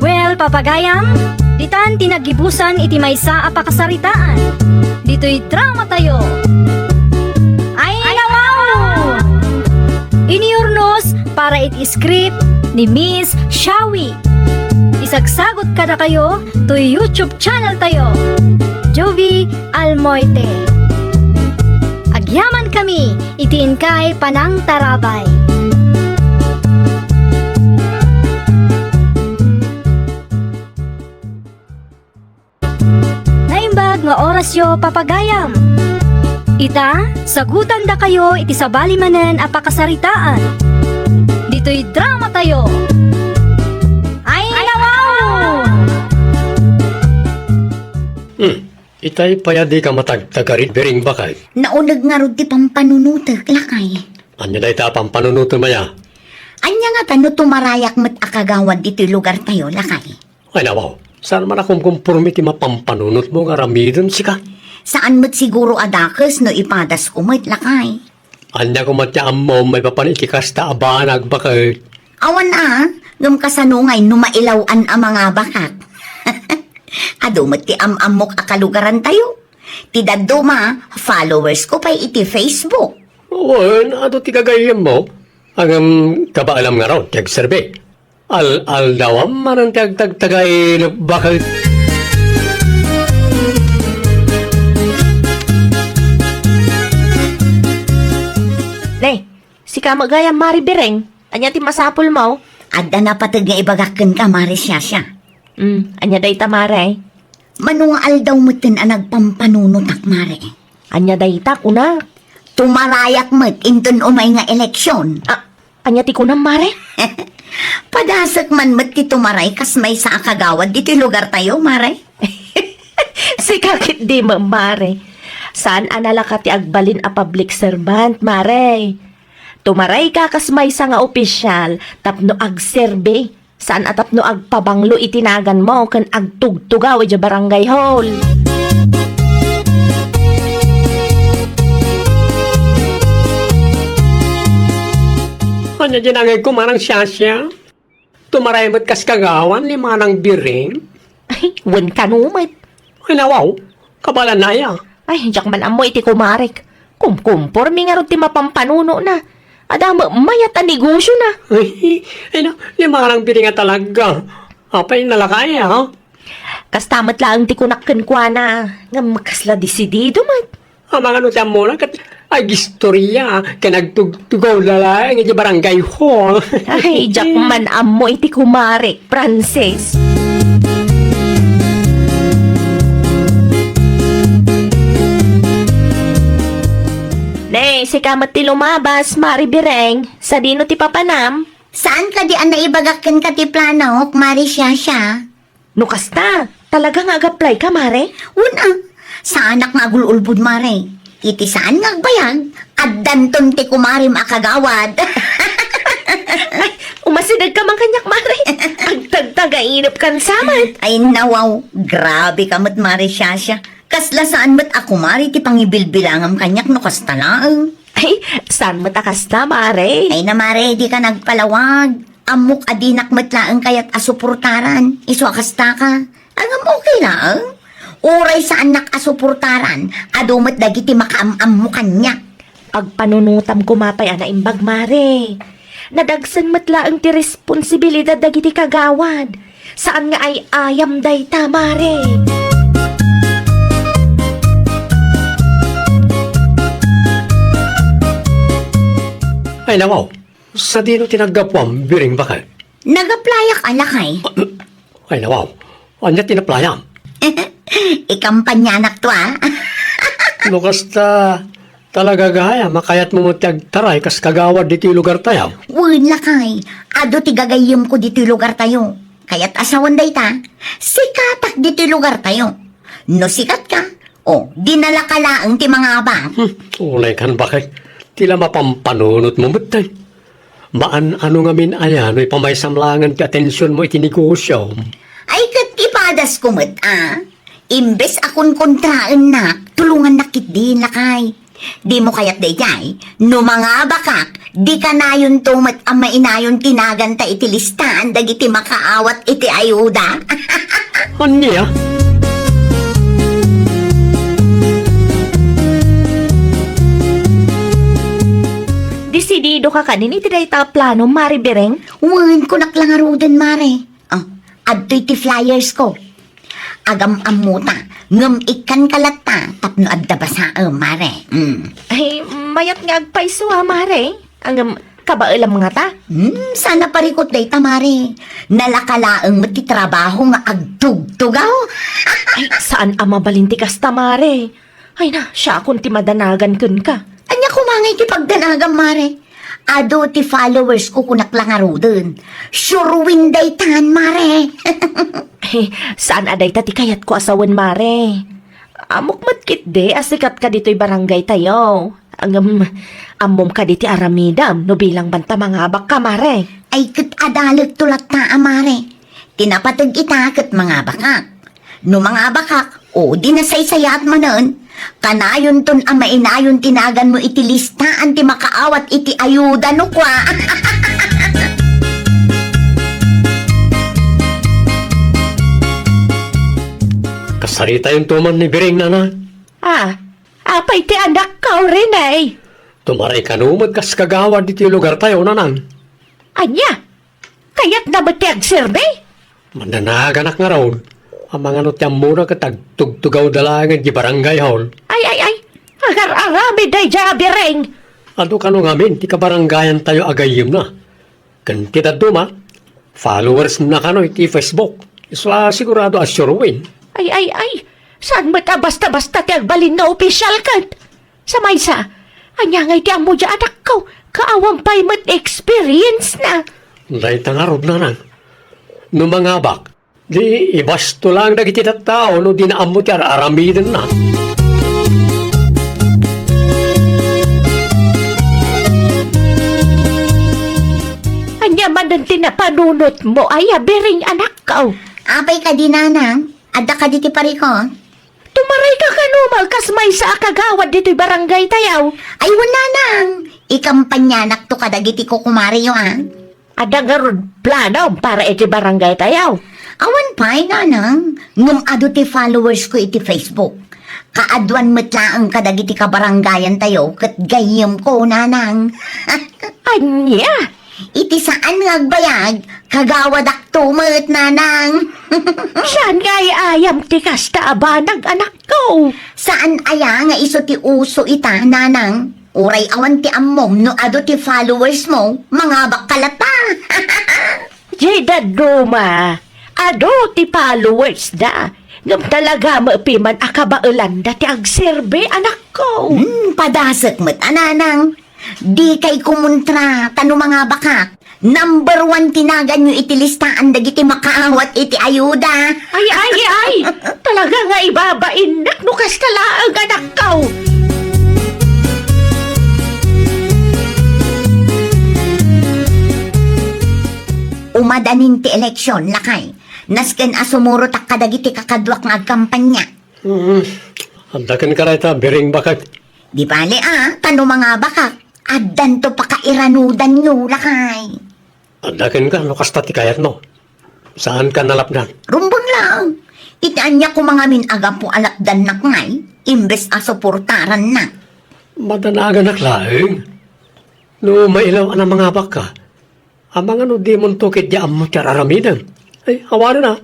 Well, papagayam, ditan tinagibusan iti maysa a pakasaritaan. Dito'y drama tayo. Ay, nawaw! Iniurnos para iti script ni Miss Shawi. Isagsagot kada kayo to YouTube channel tayo. Jovi Almoite. Agyaman kami, itiin kay Panang Tarabay. Naimbag nga oras yo papagayam. Ita, sagutan da kayo iti sabali manen a pakasaritaan. Dito'y drama tayo. Ay, nawaw! Itay payadi ka matagtagarit bering bakay. Naunag nga rod ti pampanunutak, lakay. Anya na itapang panunuto maya. Anya nga tano tumarayak mat akagawad dito'y lugar tayo, lakay. Ay nawaw, saan man akong kumpormiti mapampanunot mo nga ramidon sika? Saan mat siguro adakas no ipadas kumit, lakay. Anya ko matyaam mo may papanikikasta abanag bakay. Awan ngam kasanungay numailawan ang mga bakat. Adumat ti amok akalugaran tayo. Ti daduma, followers ko pa'y iti Facebook. Oo, ano ti kagayam mo? Ang kabaalam nga raw, kag survey. Al-aldawam man ang tagtagtagay bakit. Ne, si kamagayang Mari Bereng, anya ti masapul mo. Adda na patag nga ibagakan ka, Mare Siasya. Anya day ta Mare. Manual daw mo tin ang nagpampanunot Mare. Anya day ta kuna. Tumarayak mo't inton umay nga eleksyon. Anya ti kuna Mare. Padasak man mo't ti tumaray kas may sa akagawad dito lugar tayo, Mare. Si kakit di mo Mare. Saan anala ka ti agbalin a public servant Mare. Tumaray ka kas may sa nga opisyal tapno agserbe. Saan atapno agpabanglo itinagan mo kan agtugtugaw iti barangay hall. Ano dyan ang ko manang siyasya? Tumaray mo't kas kagawan ni manang biring? Ay, wan ka numit. Ay nawaw, kabalan na ya. Ay, jak man amo iti kumarek. Kumkumpor mi nga ron ti mapampanuno na. Adama, mayat ang negosyo na. Ay na, ni manang biring nga talaga. Apay nalakay ha? Kastamat lang ti kunakkan kwa na. Nga makasla disidido man. Ang mga nutang mo lang kat ay gistorya ka nagtugtugaw lalay ng barangay hall. Ay, jak man amo iti kumarek, Frances. Nay, si kamat ti lumabas, Mari Bireng. Sa dino ti papanam. Saan ka di ang naibagakan ka ti planok, Mare Siasya? Nukasta, talagang ag-apply ka, Mare? Una, sa anak nga agululbud, Mare. Iti saan nga agbayag? At danton ti kumarim akagawad. Umasidag ka man kanyak, Mare. Agtagtagainap kan saman. Ay nawaw, grabe ka mo't, Mare Siasya. Kasla saan mo't ako, Mare, ti pangibilbilangam kanyak no kastalaang. Ay, saan mo takasta, Mare? Ay na, Mare, di ka nagpalawag. Amok adinak mo't laang kayat asuportaran. Iso akasta ka. Angam okay lang. Uray sa anak asuportaran. Adumat dagiti makaamam mo kanya. Agpanunutam kumapay ana imbag, Mare. Nadagsan matlaang ti responsibilidad dagiti kagawad. Saan nga ay ayam dayta, Mare? Ay nawaw, sa dino tinagapwam biring bakit? Nagaplayak alakay. Ay nawaw, anya tinaplayam. Ikampanyanak to Lukas talaga gaya, makayat mo mo taray kas kagawad dito yung lugar tayo. Wun lakay. Ado ti gagayim ko dito lugar tayo. Kaya't asawan day ta. Sikatak dito lugar tayo. No sikat ka. O, dinala ka laang ti mga abang. Ulay kan bakit? Tila mapampanunot mo matay. Maan ano nga min ayan, may pamaysamlangan ti atensyon mo iti negosyo. Ay kat ipadas ko mat Imbes akon kontraan na, tulungan nakit din lakay. Di mo kayat dayjay, no mga bakak, di ka nayon tumat ang mainayon tinaganta iti listaan dagiti makaawat iti ayuda. Anya? Desidido ka kanin iti dayta plano, Mari Bireng? Wan ko naklangarudan, Mare. Adto'y ti flyers ko. Agam amuta, ngam ikan kalata, tapno adda basa, Mare. Ay, mayat nga agpaiso ha, Mare. Ang kabailam nga ta. Sana parikot day ta, Mare. Nalakalaang mati trabaho nga agtugtugaw. Ay, saan ang mabalinti kasta, Mare? Ay na, siya akong ti madanagan kun ka. Anya kumangay ti pagdanagam, Mare. Ado ti followers ko kunaklangarudan. Sure win day tan, Mare. Ay, saan aday ta ti kayat ko asawan, Mare? Amok matkit de, asikat ka dito'y barangay tayo. Amom ka diti aramidam, no bilang banta mga abak ka, Mare. Ay kat adalag tulat na, Mare. Tinapatag itakat mga bakak. No mga bakak, o di nasaysayat manan. Kanayon ton ang mainayon tinagan mo iti listaan ti makaawat iti ayuda no kwa. Kasarita yung tuman ni Biring na. Apay ti anak ka rin ay. Tumaray ka numad kas kagawad dito yung lugar tayo nanan. Anya, Kayat na ba tiyag sirbe? Mananaganak nga raw. Ang mga notyan muna katagtugtugaw dalangan di barangay hall. Ay. Agar-arami day jabi ring. Ano ka nung amin, ti kabarangayan tayo agayim na. Kantidad duma, followers na ka no, iti Facebook. Isla sigurado assure win. Ay. Saan mo ta basta-basta tiyag balin nga official kat? Sa maysa, anya ngay tiyang mo dyan anak ko. Kaawang pa'y mat experience na. Dahil tangarod na nang. No mga bak, di ibasto lang na kiti tao no di naamot yan aramidin na. Anya man ang tinapanunot mo ay abering anak ko. Apay ka di nanang, adda ka diti pariko. Tumaray ka kanumal kas may sa akagawad dito'y barangay tayaw. Ay wala nang, ikampanyanak to kadagiti ko kumariyo Ada nga ron plano para iti barangay tayaw. Awan pa'y nanang, ngum ado ti followers ko iti Facebook. Kaadwan matlaang kadagiti kabarangayan tayo, kat gayem ko nanang. Anya? Iti saan ngagbayag, kagawadak tumet nanang. Saan ngay ayam ti kasta abanag anak ko? Saan aya nga iso ti uso ita nanang? Uray awan ti ammom no ado ti followers mo, mga bakalata. Jeda Duma, ado ti followers da. Ngam talaga maapiman akabailan da ti agserbe anak ko. Padasat met ananang. Di kay kumuntra tano mga bakak. Number 1 tinagan nyo iti listaan dagiti makaawat iti ayuda. Ay. Talaga nga ibabain nak no kastalaang anak ko. Umadanin ti eleksyon lakay. Nasken asumuro tak kadagiti kakadwak nga kampanya. Andakan ka rita, bering bakag. Di bali tano mga bakak. Addan to pakairanudan nyo lakay. Andakan ka, no kasta ti kayat mo. Saan ka nalapdan? Rumbang lang. Itaan niya ko mga minaga po alakdan na ngay. Imbes asuportaran na. Madanagan na klaing. No mailaw ang mga baka. Ang mga no di mong tukit di amo tiya raramidan. Ay, hawa na.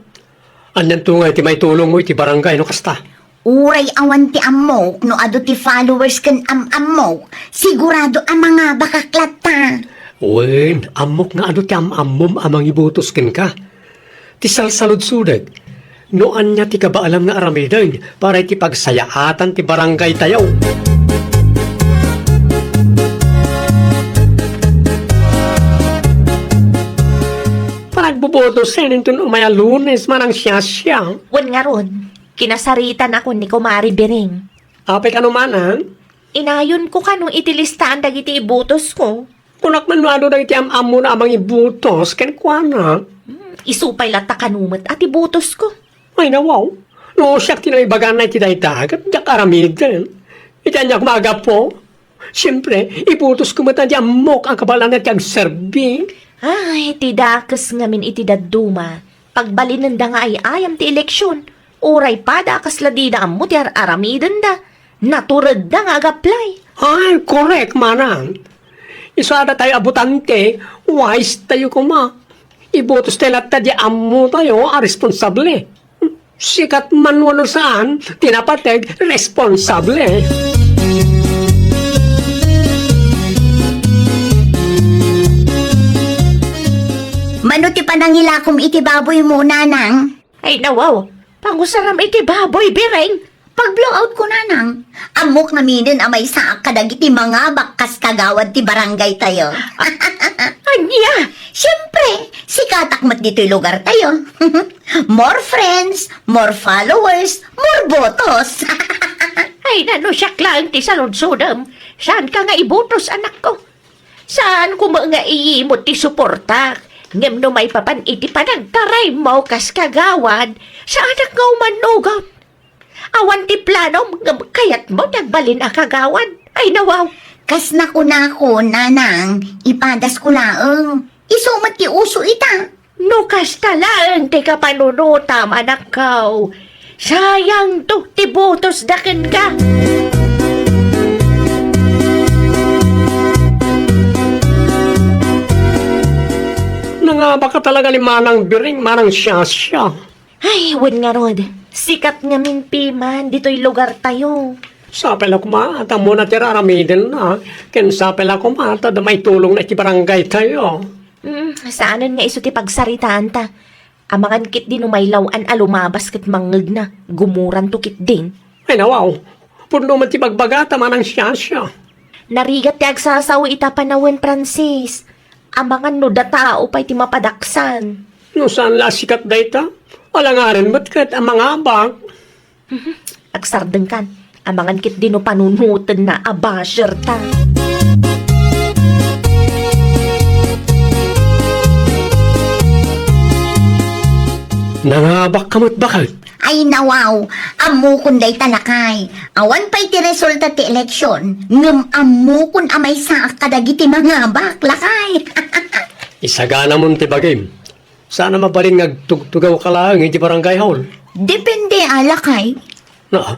Anyan tungay ti may tulong mo iti barangay no kasta. Uray awan ti amok no ado ti followers ken amok. Sigurado ang mga bakaklata. Wen, amok nga ano ti amom amang ibutos ken ka. Ti salsalud-sudag. No anya ti kabaalam nga aramidan para iti pagsayaatan ti barangay tayaw. Panagbubotos senin tun umaya lunes manang siya. Wan nga ron, kinasaritan ako ni Kumari Bering. Apay ka numanan? Inayon ko kanong itilistaan dagiti ibutos ko. Kunak man ano na iti amam mo na amang ibutos ken kuana. Isupay lata kanumat at ibutos ko. Ay nawaw. No siyak tinaibagan na iti daytag at diyak aramid din. Iti anyak maga po. Siyempre, ibutos ko mata di amok ang kabalan at yung serbi. Ay, tidakas ngamin iti daduma. Pagbalinanda nga ay ayam ti eleksyon. Uray pa da kasladida ang mutyar aramidan da. Naturad da nga agaplay. Ay, correct manang. Isada tayo abutante, wise tayo kuma. Ibutos tayo lahat tadya amo tayo, responsable. Sikat man wano saan, tinapateg, responsable. Mano ti panangilakom iti baboy mo nanang? Ay nawaw, pangusaram iti baboy bireng. Pag-blowout ko nanang, amok naminin amay sa kadagiti mga bakas kagawad ti barangay tayo. Anya, Siyempre, sikatakmat dito'y lugar tayo. More friends, more followers, more botos. ay nano siya lang ti saludsudam. Saan ka nga ibutos anak ko? Saan ko mga iimot ti suporta? Ngem no may papan iti panagtaray mo kas kagawad. Sa anak nga umanugot. Awan ti plano ngem kayat mo nagbalin a kagawad. Ay nawaw. Kas nako nanang, ipadas ko laeng. Isumat ti uso ita. No kastalaan ti kapanunutam anak ko. Sayang to ti butos daken ka. baka talaga ni Manang Biring, Manang siya. Ay, wan nga rod. Sikat nga min piman, dito'y lugar tayo. Sapel ako mata mo na tiraramidin na. Ken sapel ako mata da may tulong na iti barangay tayo. Saanan nga iso ti pagsaritaan ta? Amangan kit din umaylawan alumabas kit mangeg na. Gumuran to kit din. Ay nawaw, puno man ti bagbagata Manang siya. Narigat ti agsasaw ita panawen, Francis. Amangan no da tao pa'y ti mapadaksan. No saan la sikat dayta? Alangarin ba't kat ang mga abang? Agsardeng kan. Amangan kit din o panunutan na abasher ta. Nangabak kamat bakit? Ay nawaw, amu kun day talakay. Awan pa'y ti resulta ti eleksyon. Ngem amu kun amay sa kadagiti mga baklakay. Isagana mo ti bagim. Sana mabalin ngagtugtugaw ka lang iti barangay hall. Depende alakay. Na,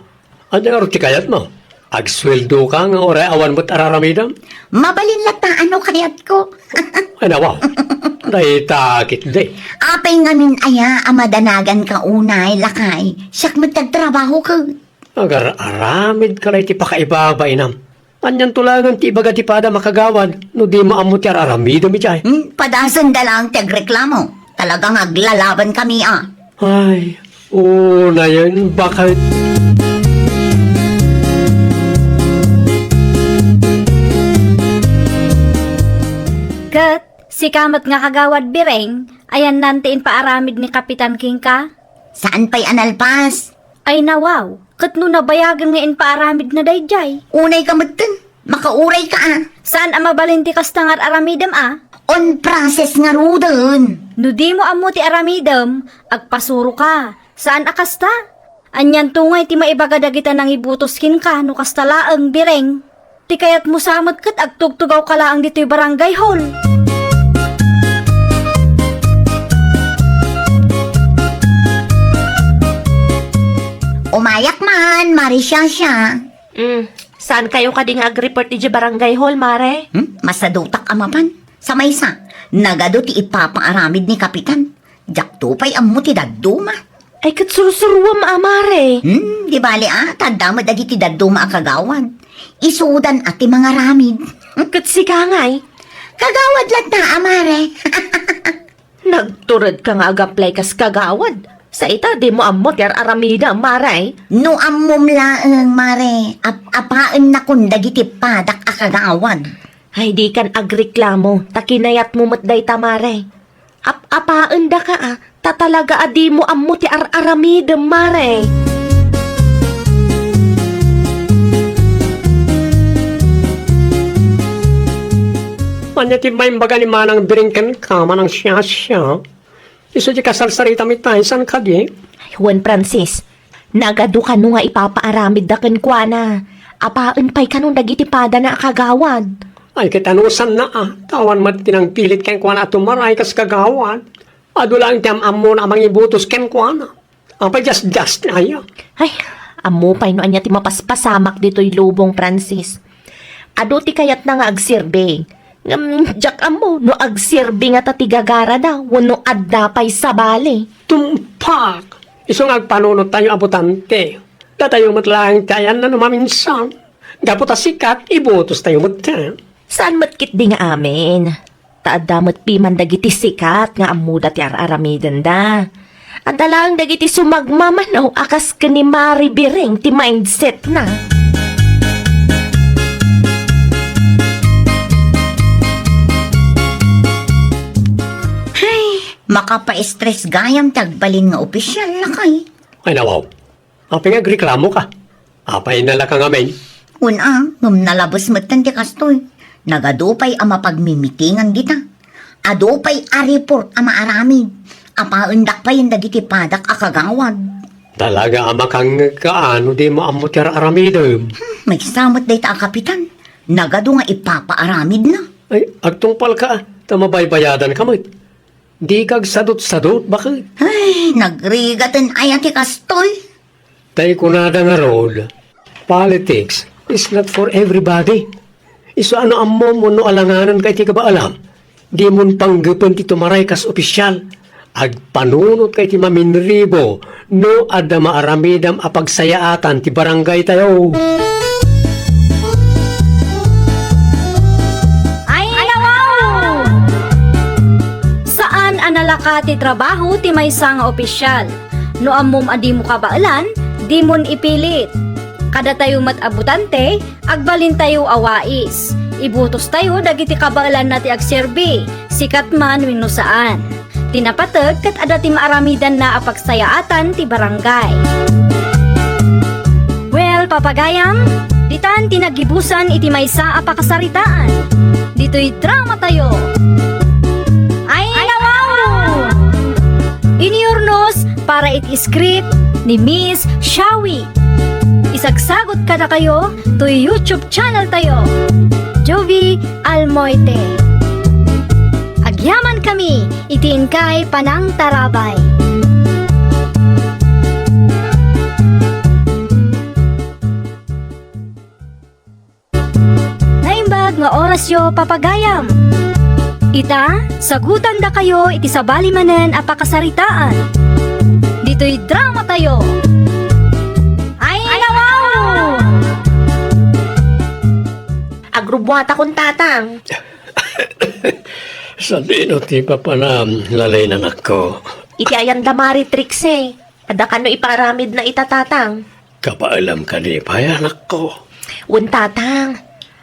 ano nga ti kayat mo? Agsweldo ka nga oray awan mo't araramidam? Mabalin lata ano kayat ko. Ay nawaw, dahi takit di. Apay ngamin aya amadanagan ka unay lakay. Siyak magtagtrabaho ka. Agar aramid ka lang iti pakaibabay nam. Anyan tulagan ti ibaga ti pada makagawad, no di maamot ti araramidam iti. Padasan da lang tagreklamo. Talagang aglalaban kami Ay, na yan, bakit? Kat, si kamat nga kagawad bireng, ayan nantiin paaramid ni Kapitan King ka. Saan pa'y analpas? Ay nawaw, kat no nabayagan nga in paaramid na dayjay. Unay ka matan. Makauray ka Saan ang mabalinti kastangar aramidam On process nga rudon. No di mo amo ti aramidam, agpasuro ka. Saan akasta? Anyan tungay ti maibagadagita nang ibutos kin ka no kastalaang bireng. Ti kayat mo samot kat agtugtugaw ka laang dito'y barangay hall. Umayak man, Marisha siya. Saan kayo kading ag-report ti barangay hall, Mare? Masadutak amapan. Sa maysa, nagado ti ipapaaramid ni Kapitan. Jaktupay ammo ti dadduma. Ay, katsursuruam, Mare. Di bali tadamad adi ti dadduma akagawan. Isudan at ti mga ramid. Katsikangay. Kagawad lang na, amare. Nagturad ka nga agaplay kas kagawad. Sa ita, di mo amot yar aramida, Mare. No ammom laeng, mare. Apaan na kun dagiti padak akagawad. Ay, di kan agreklamo. Takinayat mo matday tamare. Apaan da ka tatalaga adi mo ammo ti aramida, Mare. Anya ti may baga ni Manang Biring ka, Manang siya. Iso di kasalsarita mi tayo, saan ka di? Juan Francis, nagado ka no nga ipapaaramid da ken kuana. Apaan pa'y kanong dagitipada na akagawad. Ay, kitanusan na Tawan mat tinang pilit ken kuana at tumaray kas kagawan. Ado lang tiyam amo na amang ibutos ken kuana. Apay just na ya. Ay, amo pa'y no anya ti mapaspasamak dito'y lubong, Francis. Ado ti kayat na nga agsirbe. Jak amo, no agsirbe nga tatigagara da, wano adda pa'y sabali. Tumpak! Iso nga agpanunod tayo abutante. Datayo matlang tayan na numaminsan. Gaputa sikat, ibutos tayo matang. Saan matkit di nga amin? Taadamot piman dagiti sikat nga amuda ti aramidan da. Adalang dagiti sumagmamanaw akas ka ni Mari Biring ti mindset na. Makapa-stress gayam tagbalin nga opisyal na kay. Ay nawaw. Apay nga reklamo ka. Apay nala ka nga men. Una, ngam nalabas matan ti kastoy. Nagadupay ang mapagmimitingan kita. Adupay a report ang maaramid. Apaundak pa yung dagiti padak akagawad. Talaga ama kang kaano di mo amot yara aramidom. May samot day ta kapitan. Nagado nga ipapaaramid na. Ay, agtungpal ka. Tamabaybayadan ka mo. Di kag sadot-sadot, bakit? Ay, nagrigatan ay ati kastoy. Tay kunada nga road. Politics is not for everybody. Iso ano amo mo no alanganan kay ti ka ba alam? di mon panggapan ti tumaray kas opisyal. Agpanunot kay ti maminribo no adda maaramidam a pagsayaatan ti barangay tayo. Ay, wow! Saan analaka ti trabaho ti maysa nga opisyal? No ammom adi mo kabaalan, di mon ipilit. Kada tayo matabutante, agbalin tayo awais. Ibutos tayo dagiti kabaalan na ti agserbi, sikat man wenno saan. Tinapatag kat ada ti maaramidan na apagsayaatan ti barangay. Well, papagayam, ditan tinagibusan iti maysa a pakasaritaan. Dito'y drama tayo. Ay, wow! Iniurnos para iti script ni Miss Shawi. Isagsagot ka na kayo to YouTube channel tayo. Jovi Almoite. Agyaman kami, itiin kay Panang Tarabay. Naimbag nga orasyo papagayam. Ita, sagutan da kayo iti sabali manen a pakasaritaan. Dito'y drama tayo. Ay, wow! Agrubwata kong tatang. Sa dino ti papanam lalay ng ako. Iti ayan damari tricks eh. Ada kano iparamid na itatatang. Kapaalam ka di payanak ko. Un tatang,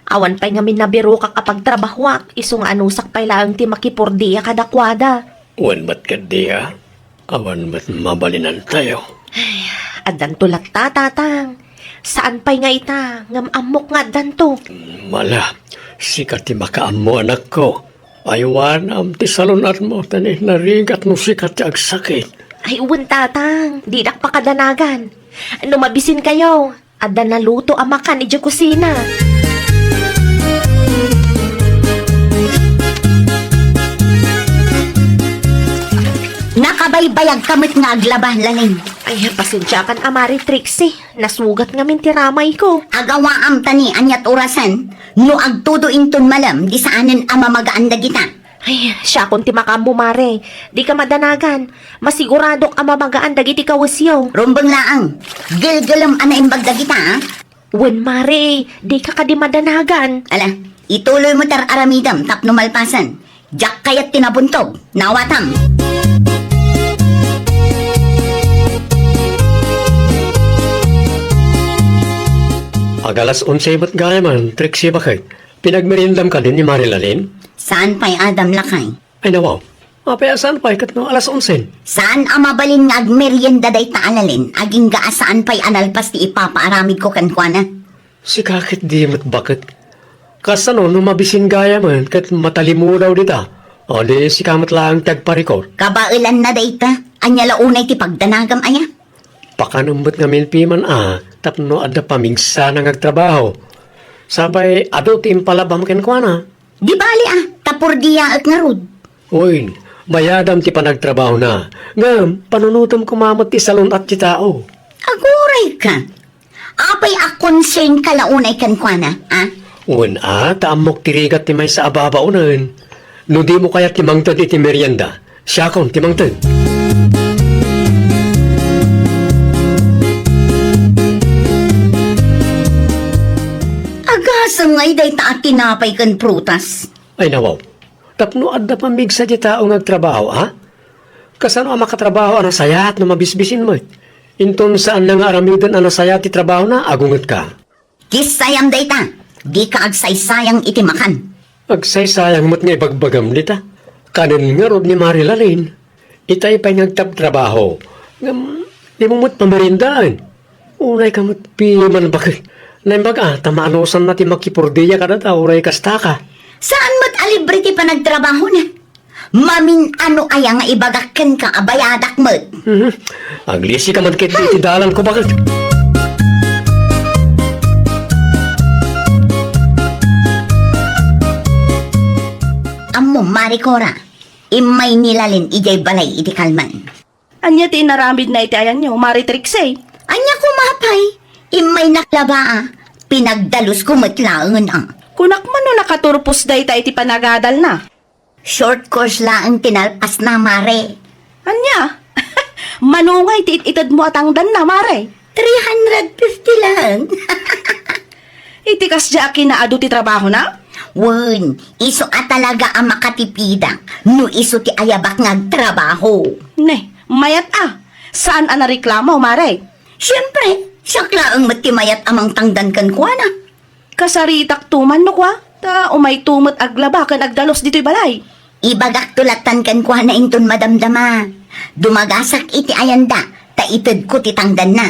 awan pa'y ngamin nabiro ka kapag trabahwak, isong anusak pa'y lang ti makipurdiya kadakwada. Wan mat ka diya. Awan mat mabalinan tayo. Adan tulak tatang. Saan pa'y nga ita, ngam amok nga adan to. Mala, sikat ti makaammo anak ko. Aywan ti salunat mo, tani narigat mo sikat ti agsakit. Ay un tatang, di dak pakadanagan. Ano mabisin kayo, adan na luto amakan iti kusina. Nakabaybayag kamit nga aglaban laling. Ay, pasensya kan amari Trixie. Nasugat nga min ti ramay ko. Agawaam tani anyat orasan, no agtudo inton malam, di saanan amamagaan da kita. Ay, siya kung ti makambo mare. Di ka madanagan. Masiguradok amamagaan dagiti kawasyaw. Rumbang laang, gilgalam ana imbag da kita, ha? Wen mare, di ka kadi madanagan. Ala, ituloy mo tar aramidam tapno malpasan. Jak kayat tinabuntog, nawatam. Agalas 11 ba't gaya man, Trixie bakit? Pinagmerindam ka din ni Marilalin? Saan pa'y Adam lakay? Ay nawaw, mapayasan pa ikat no alas 11. Saan amabalin nga agmerienda day taalalin, aging gaasaan pa'y analpas ti ipapaaramid ko kankwana? Si kakit di mat bakit? Kasano no mabisin gaya man, kat matalimu daw dita. O di si kamat lang tagparikor. Kabailan na day ta, anya launay ti pagdanagam aya? Pakanambot nga milpiman tapno adda pamigsa na ngagtrabaho. Sabay ado ti impalabam ken kuana. Di bali tapurdiya at ngarud. Uy, bayadam ti panagtrabaho na. Ngam, panunutom kumamot ti salon at ti tao. Aguray ka. Apay concern ka launay kankwana, ha? Un taamok tirigat ti may sa ababa unan. No di mo kaya timangtad iti merienda, siya kon timangtad. Agasang ngay day ta at tinapay kan prutas. Ay nawaw, tapno adda pamigsa ti tao ngagtrabaho, ha? Kasano ang makatrabaho ang sayat na mabisbisin mo? Inton saan na nga aramidan ang sayat ti trabaho na, agungat ka. Kisayam day ta, di ka agsaysayang itimakan. Agsaysayang mo't nga ibagbagam nita. Kanin nga rod ni Marilalin. Itay pa'y nagtabtrabaho. Ngam, di mo mo't pamarindaan. Unay ka mo't piman bakit. Naimbag tamaanosan natin makipurdiya ka na uray kastaka. Saan mo't alibre ti panagtrabaho na? Mamin ano aya nga ibagakken ka abayadak mo't? Aglisi ka man kit iti dalan ko bakit. Ammo marikora, imay nilalin ijay balay iti kalman. Anya ti inaramid na iti ayan nyo, Maritrix eh. Anya kumapay, imay naklaba pinagdalus ko matlaangan Kunak man no nakaturpos day ta iti panagadal na. Short course lang tinalpas na, Mare. Anya? Manungay ti itad mo atang dan na, Mare. 350 lang. Itikas di akin na adu ti trabaho na? Wun, iso talaga ang makatipidang. No iso ti ayabak ngagtrabaho. Ne, mayat Saan ang nareklamo, Mare? Siyempre, sakla ang matimayat amang tangdan kan kwa na. Kasaritak tuman no kwa? Ta umay tumot aglabakan agdalos dito'y balay. Ibagak tulatan kan kwa na inton madamdama. Dumagasak iti ayanda, ta ited ko ti tangdan na.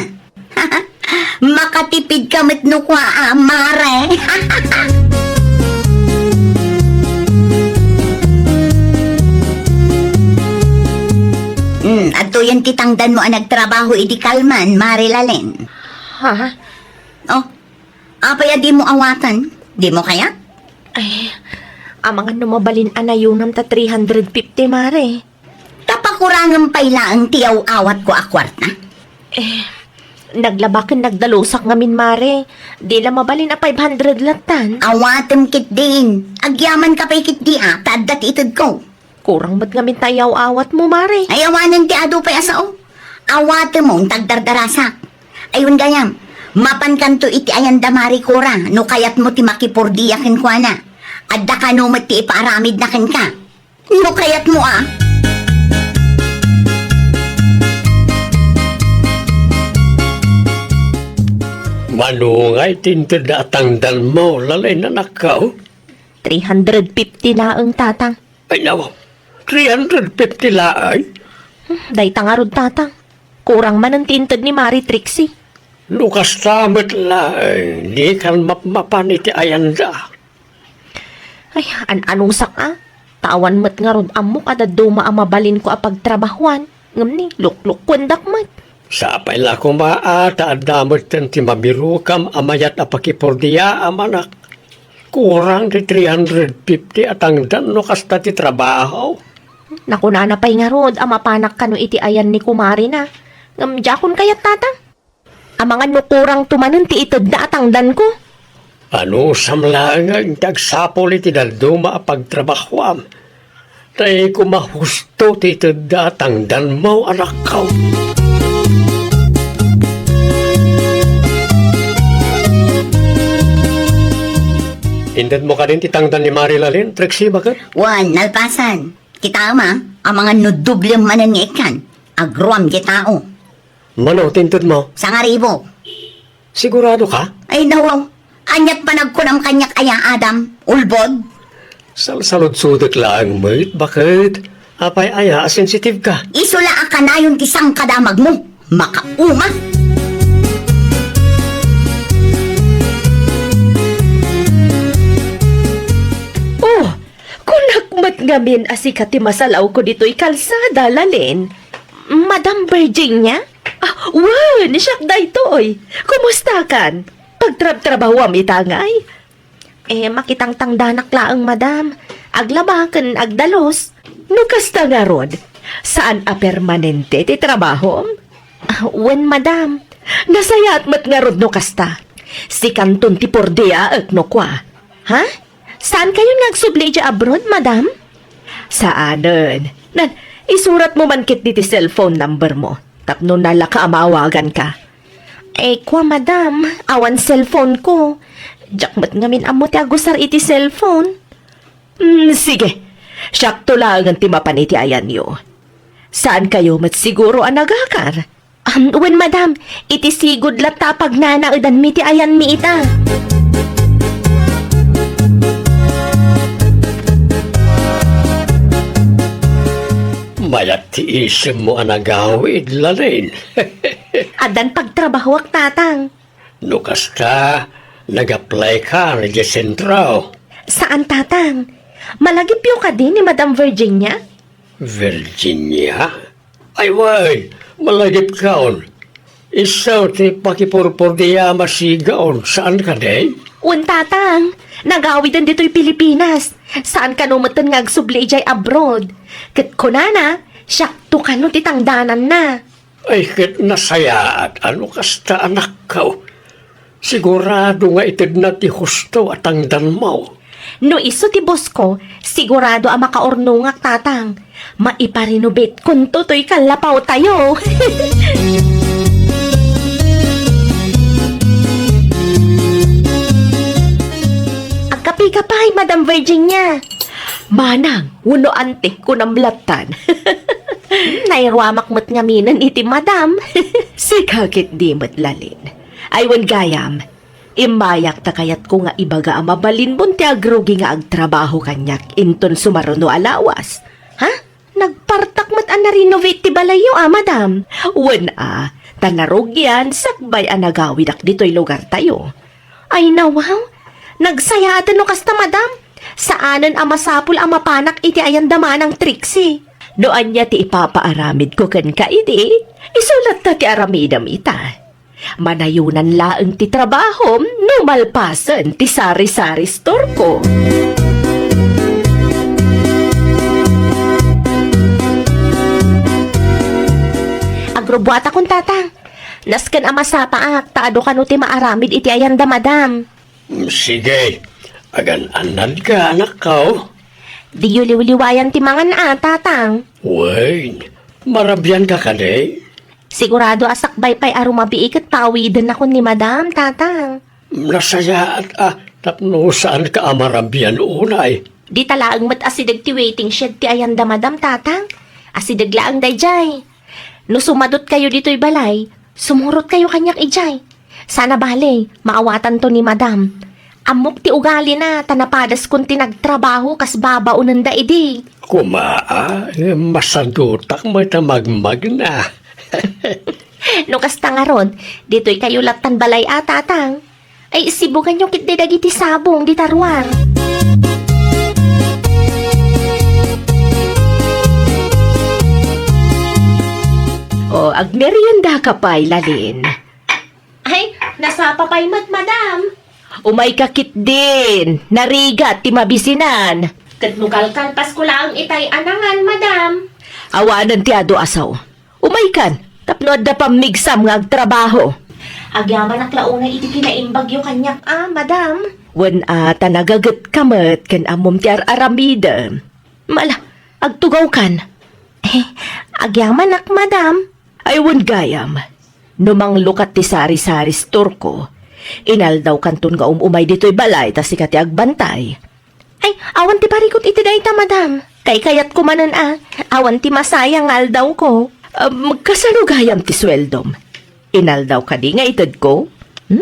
Makatipid ka no kwa, Mare. Ato yan kitangdan mo ang nagtrabaho iti kalman, Mare Lalen. Ha? Oh, apaya di mo awatan? Di mo kaya? Ay, ang mga numabalin anayunam ta 350, Mare. Tapakurangan pala ang tiyaw awat ko akwarta. Naglabakan nagdalusak ngamin, Mare. Di lang mabalin a 500 latan. Awatem kit din. Agyaman ka pa'y kit di tadat itid ko. Kurang ba't ngamin tayaw awat mo, Mare? Ay awanan ti ado pa'y asao. Awatem mong tagdardarasak. Ayun gayam, mapan kanto iti ayan damari kura, no kayat mo ti makipurdiyakin kwa na. Adda ka no ti ipaaramid na ken ka. No kayat mo Manungay tinted na tangdan mo, lalay na nakaw. 350 na ang tatang. Ay nawa, 350 laay. Day tangarod tatang. Kurang man ang tintad ni Mari Trixie. Lukas tamat laay, di kan mapmapan iti ayanda. Ay, anong saka? Tawan mat nga ron amok ada duma ang mabalin ko apag trabahuan. Ngam ni, lukluk kwendak mat. Sapay la ko maata at damot ti mabirukam amayat apakipordiya amanak. Kurang di 350 at ang dan no kasta ti trabaho. Nakuna na pa'y nga rod, ang mapanak ka no iti ayan ni kumari na. Ngam jakon kayat tatang. Ang mga nukurang tumanan ti itod na atangdan ko. Ano samlangan tagsapol iti dalduma apagtrabahoam. Tay kumahusto ti datang dan mo anak ko. Hindan mo ka din titangdan ni Marilalin, Trixie, bakit? Wan, nalpasan. Kita ama, ang mga nudubleng manangikan. Agruam kitao. Mano, tintod mo? Sangaribo. Sigurado ka? Ay nawaw, anyat panag ko ng kanyak aya Adam. Ulbod. Salsalod-sudot lang, mate. Bakit? Apay aya, sensitive ka. Isula ka na yung kisang kadamag mo. Makauma. Oh, kunakmat ngamin asikati masalaw ko dito'y kalsada, Lalin. Madam Virginia? Wan, siyak da ito'y. Kumusta kan? Pagtrabaho itangay. Makitang tangdanak laang, madam. Aglabakan, agdalos. Nukasta nga rod. Saan a permanente ti trabaho? Wan, madam. Nasayat mat nga rod nukasta. Si Kanton ti Pordia at nukwa. Ha? Saan kayo nagsubli dya abroad, madam? Saanan? Isurat mo man kit ti cellphone number mo. Tapno nala ka amawagan ka. Kwa madam, awan cellphone ko. Jakmat ngamin amo ti agusar iti cellphone. Sige, syakto lang ang timapan iti ayan yo. Saan kayo matsiguro ang nagakar? Wen madam, iti sigod lata pag nanaudan mi ti ayan mi ita. Mayat ti isim mo ang nagawid, Lalin. Adan pagtrabahawak tatang. Nukas ka, nag-apply ka na sentro. Saan tatang? Malagipyo ka din ni Madam Virginia? Virginia? Ay, way, malagip kaon. Isaw ti pakipurpur diya masigaon. Saan ka din? Un tatang, nagawidan dito'y Pilipinas. Saan ka numatan nga agsubli jay abroad? Kat kunana, syakto ka no titangdanan na. Ay, kit nasaya at ano kasta anak ko. Sigurado nga itid na ti husto at ang dan mo. No iso ti boss ko, sigurado ang makaornungak tatang. Maiparenovate kung tutoy kalapaw tayo. Agkapi-kapay, Madam Virginia. Manang, uno antik ko ng blatan. Nairwamak mo't ngaminan iti madam. Sikakit di mo't lalin. Aywan gayam. Imayak ta kayat ko nga ibaga ang mabalin bunti agrugi nga agtrabaho kanyak inton sumaruno alawas. Ha? Nagpartak mo't ang na-renovate ti balayo madam. Wan tanarugyan sakbay ang nagawid ak dito'y lugar tayo. Ay nawaw, nagsayatan no kasta madam. Saanan ang masapul ang mapanak iti ayan dama ng Trixie. Noan niya ti ipapaaramid ko kan ka iti, isulat ta ti aramidam ita. Manayunan laeng ti trabaho, numalpasan ti sari-sari store ko. Agrobuata kong tatang. Nasken ang masapaak, taado ka no ti maaramid iti ayan da madam. Sige, agan-anan ka, anak ko. Di yu liwliwayan ti mangan tatang. Wait, marabyan ka kane? Sigurado asakbay pa'y arumabiik at pawidan ako ni madam, tatang. Nasaya at tapno saan ka amarabyan unay. Di talaang mat asidag ti waiting shed ti ayanda madam, tatang. Asidag laang dayjay. No sumadot kayo dito'y balay, sumurot kayo kanyak ijay. Sana bale, maawatan to ni madam. Amok ti ugali na, tanapadas kung tinagtrabaho kas babaunan da idi. Kumaa, masadutak mo magmag na. No kasta nga ron, dito'y kayo latan balay tatang. Ay isibugan yung kitdidag iti sabong di tarwar. O, agmerienda ka pa'y lalin. Ay, nasapa pa'y madam. Umay kakit din, narigat ti mabisinan. Katnugal-kalpas ko lang itay anangan, madam. Awanan ti ado asaw. Umay kan, tapno adda pamigsam nga agtrabaho. Agyaman ak launga iti kinaimbag yung kanyak, madam. Wan tanagagat kamat kan amom ti aramida. Mala, agtugaw kan. Agyaman ak, madam. Ay wan gayam. Numang lukat ti sari-sari store ko. Inaldaw kanton nga umay dito'y balay ta sikati agbantay. Ay, awan ti parikot iti dayta, madam. Kay kayat ko manan awan ti masayang aldaw ko. Magkasalugayam ti sweldom. Inaldaw ka di nga itad ko?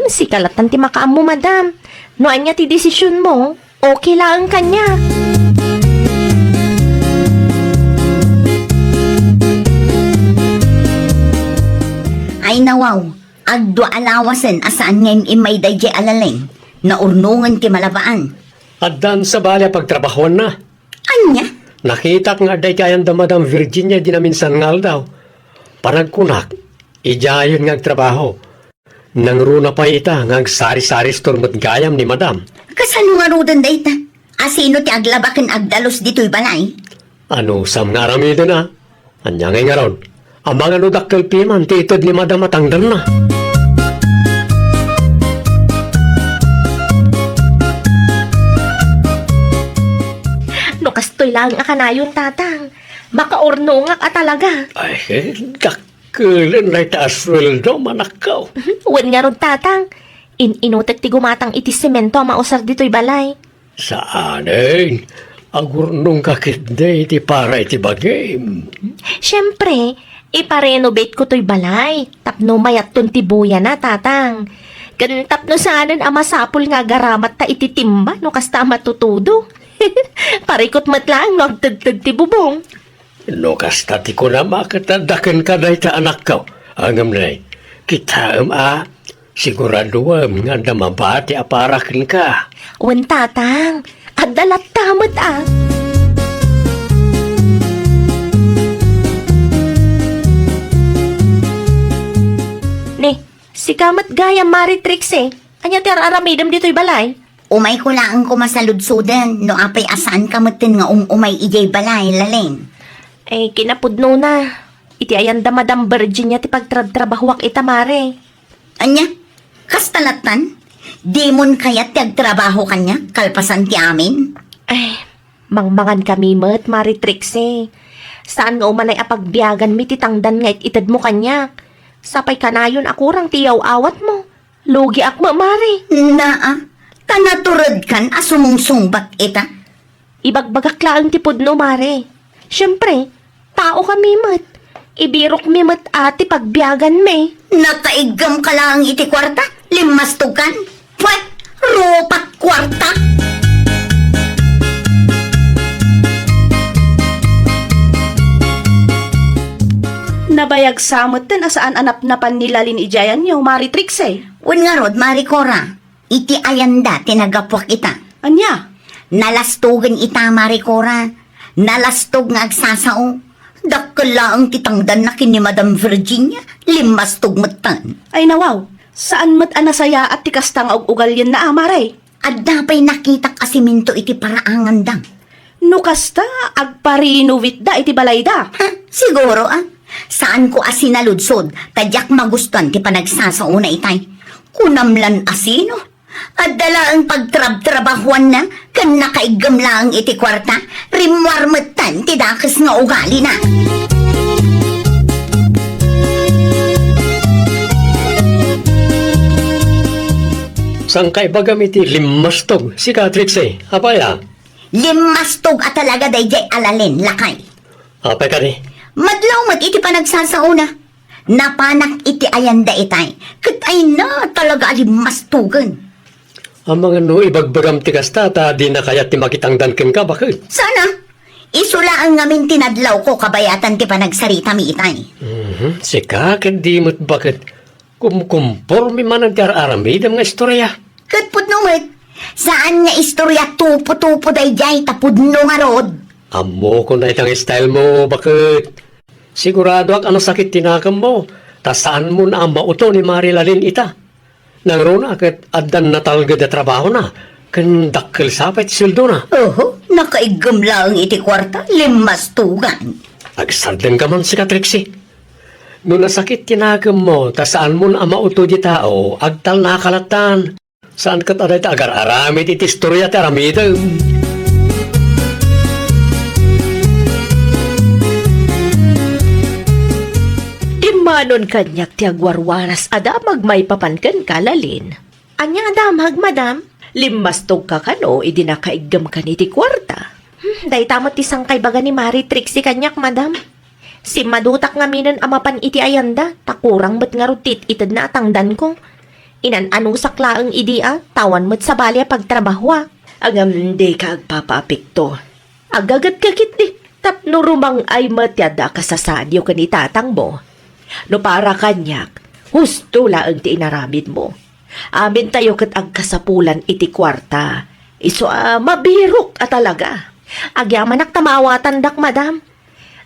Si kalatan ti makaam mo, madam. Noan niya ti desisyon mo, okay lang kanya. Ay nawaw, agdo alawasan asaan ngayon imay dayjay alaling, na urnungan ti malabaan. Addan sa balya pagtrabahoan na. Anya? Nakita nga day kayan da Madam Virginia di namin sangal daw. Panagkunak, ijayon nga trabaho. Nangruna pa ita nga sari-sari store mo't gayam ni Madam. Kasano nga rodan dayta? Asino ti aglabakan agdalos dito'y balay? Ano sam nga aramida na? Anya nga ron. Ang mga nudakkel piman, ti itod ni Madam matangdal na. No kastoy lang akanayon, tatang. Makaorno nga ka talaga. Ay, dakkelan na ita asweldo manakaw. Wan nga ron, tatang. Inutek ti gumatang iti semento mausar dito'y balay. Saanin? Agurnong kakitde iti para iti bagay. Siyempre, iparenovate ko to'y balay. Tapno mayat ton tibuya na, tatang. Gan tapno saanan ang masapul nga garamat ta ititimba no kasta matutudo. Parikot matlang no agtagtag ti bubong. No kasta ti ko na makatadakan ka na ita anak ko. Angam na kita siguraduam nga na mabati aparakin ka. Wan, tatang. Adalat tamat Ne, si kamat gaya Maritrix Anya ti aramidam dito'y balay. Umay ko lang ko masaludsudan, no apay asaan ka matin nga umay ijay balay, laling. Kinapudno na. Iti ayan da Madam Virginia ti pagtrabahuak itamare. Anya? Kastalatan? Di mon kaya't tagtrabaho kanya, kalpasan ti amin. Ay, mangmangan kami met, Mari Trixie. Saan nga umanay apagbiyagan mi titangdan nga itad mo kanya? Sapay kanayon ako rang tiyaw awat mo. Lugi ak mo, Mari. Naa, kanaturod kan asumungsungbat ita. Ibagbagak laang tipod no, Mari. Siyempre, tao kami met. Ibirok mi met ati pagbiyagan mi. Nakaigam ka lang iti kwarta, limastugan. Pwet, rupat kwarta. Nabayag samot din asaan anap na panilalin ijayan niyo, Mari Trixie. Wen nga rod, Maricora, iti ayanda tinagapwak ita. Anya? Nalastugan ita, Maricora. Nalastog nga agsasao. Dakala ang titangdan na kini Madam Virginia, limastog matan. Ay nawaw, saan mat anasaya at tikastang og ugal yan na Mari? At dapay nakita kasiminto iti paraangan dang. No kasta, agparinuwit da iti balay da. Ha, siguro Saan ko asinaludsod, tadyak magustan ti panagsasauna itay. Kunamlan asino. At dala ang pagtrab-trabahuan na, kan nakaigam lang iti kwarta, rimwarmatan ti dakas nga ugali na. Sang kay bagamiti limastog si Trixie. Apaya? Limastog at talaga dayjay alalin, lakay. Apay ka ni? Madlaw mat iti panagsasauna. Napanak iti ayanda itay. Kat ay na talaga alimastugan. Ang mga no ibagbagam ti kasta ta di na kaya ti makitangdan ken ka bakit? Sana, isula ang ngamin tinadlaw ko kabayatan ti panagsarita mi itay. Si kakag di mo't bakit kumkumpormi man ang aramid ang istorya. Kat putnumit, saan nga istorya tupo-tupo dayjay tapudno nga rod? Amo ko na itang style mo bakit? Sigurado ak ano sakit tinakam mo. Ta saan mo na ang mauto ni Marilalin ita? Nang rona kat adan na talga da trabaho na. Kan dakkel sapay ti sildo na. Oho, nakaigam lang iti kwarta, limastugan. Agsarden ka man si Trixie. No nasakit tinakam mo, ta saan mo na ang mauto di tao, agtal nakalatan. Saan kat aday ta agar-aramid iti istorya ti aramidam. Manon kanyak ti agwarwaras ada magmay papankan kalalin. Anya adamag, madam? Limastog ka kano, idi nakaigam ka ni ti kwarta. Day tamot ti sangkay baga ni Mari Trixie kanyak, madam. Si madutak nga minan amapan iti ayanda, takurang bet nga rutit itad na atangdan ko. Inan anong saklaang idia, tawan mo't sa balya pagtrabaho. Agam di ka agpapapikto. Agagat kakit di, tapno rumang ay matyada ka sa sadyo ka ni tatang mo. No para kanyak, husto laang ti inaramid mo. Amin tayo kat agkasapulan iti kwarta. Iso mabirok talaga. Agyaman ak tamawatan dak, madam.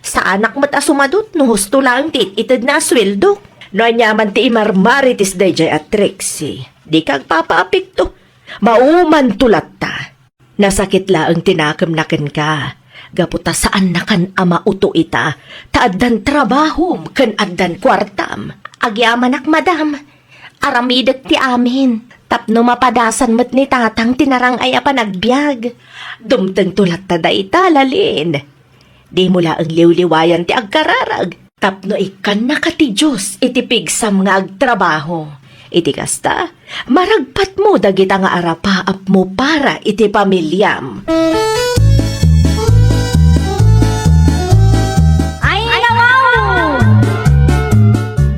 Sa anak mat asumadot, no husto laang ti itid na sweldo. No anyaman ti imarmaritis dayjay at Trixie. Di kag papaapikto. Mauman tulat ta. Nasakit laang tinakam naken ka. Gaputa saan na kan ama uto ita, taaddan trabahom kan addan kwartam. Agyamanak, madam, aramidag ti amin, tapno mapadasan mat ni tatang tinarang ay panagbiag. Dumteng tulat ta da ita, lalin. Di mula ang liwliwayan ti agkararag, tapno ikan na ka ti Diyos iti pigsam nga agtrabaho. Iti kasta, maragpat mo dagita nga arapaap mo para iti pamilyam.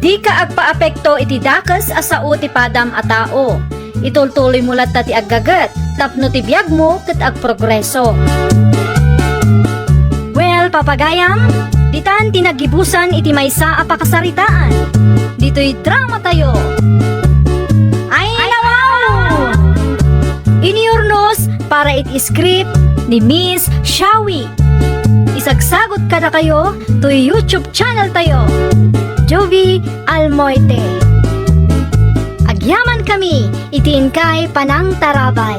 Di ka agpa-apekto iti dakas asao ti padam a tao. Itultuloy mo lat ti aggagat, tapno ti biyag mo ket agprogreso. Well, papagayam, ditan tinagibusan iti maysa a pakasaritaan. Dito'y drama tayo. Ay, nawaw! Iniurnos para iti script ni Miss Shawi. Isagsagot ka na kayo to YouTube channel tayo. Jovi Almoite. Agyaman kami, itiin kay Panang Tarabay.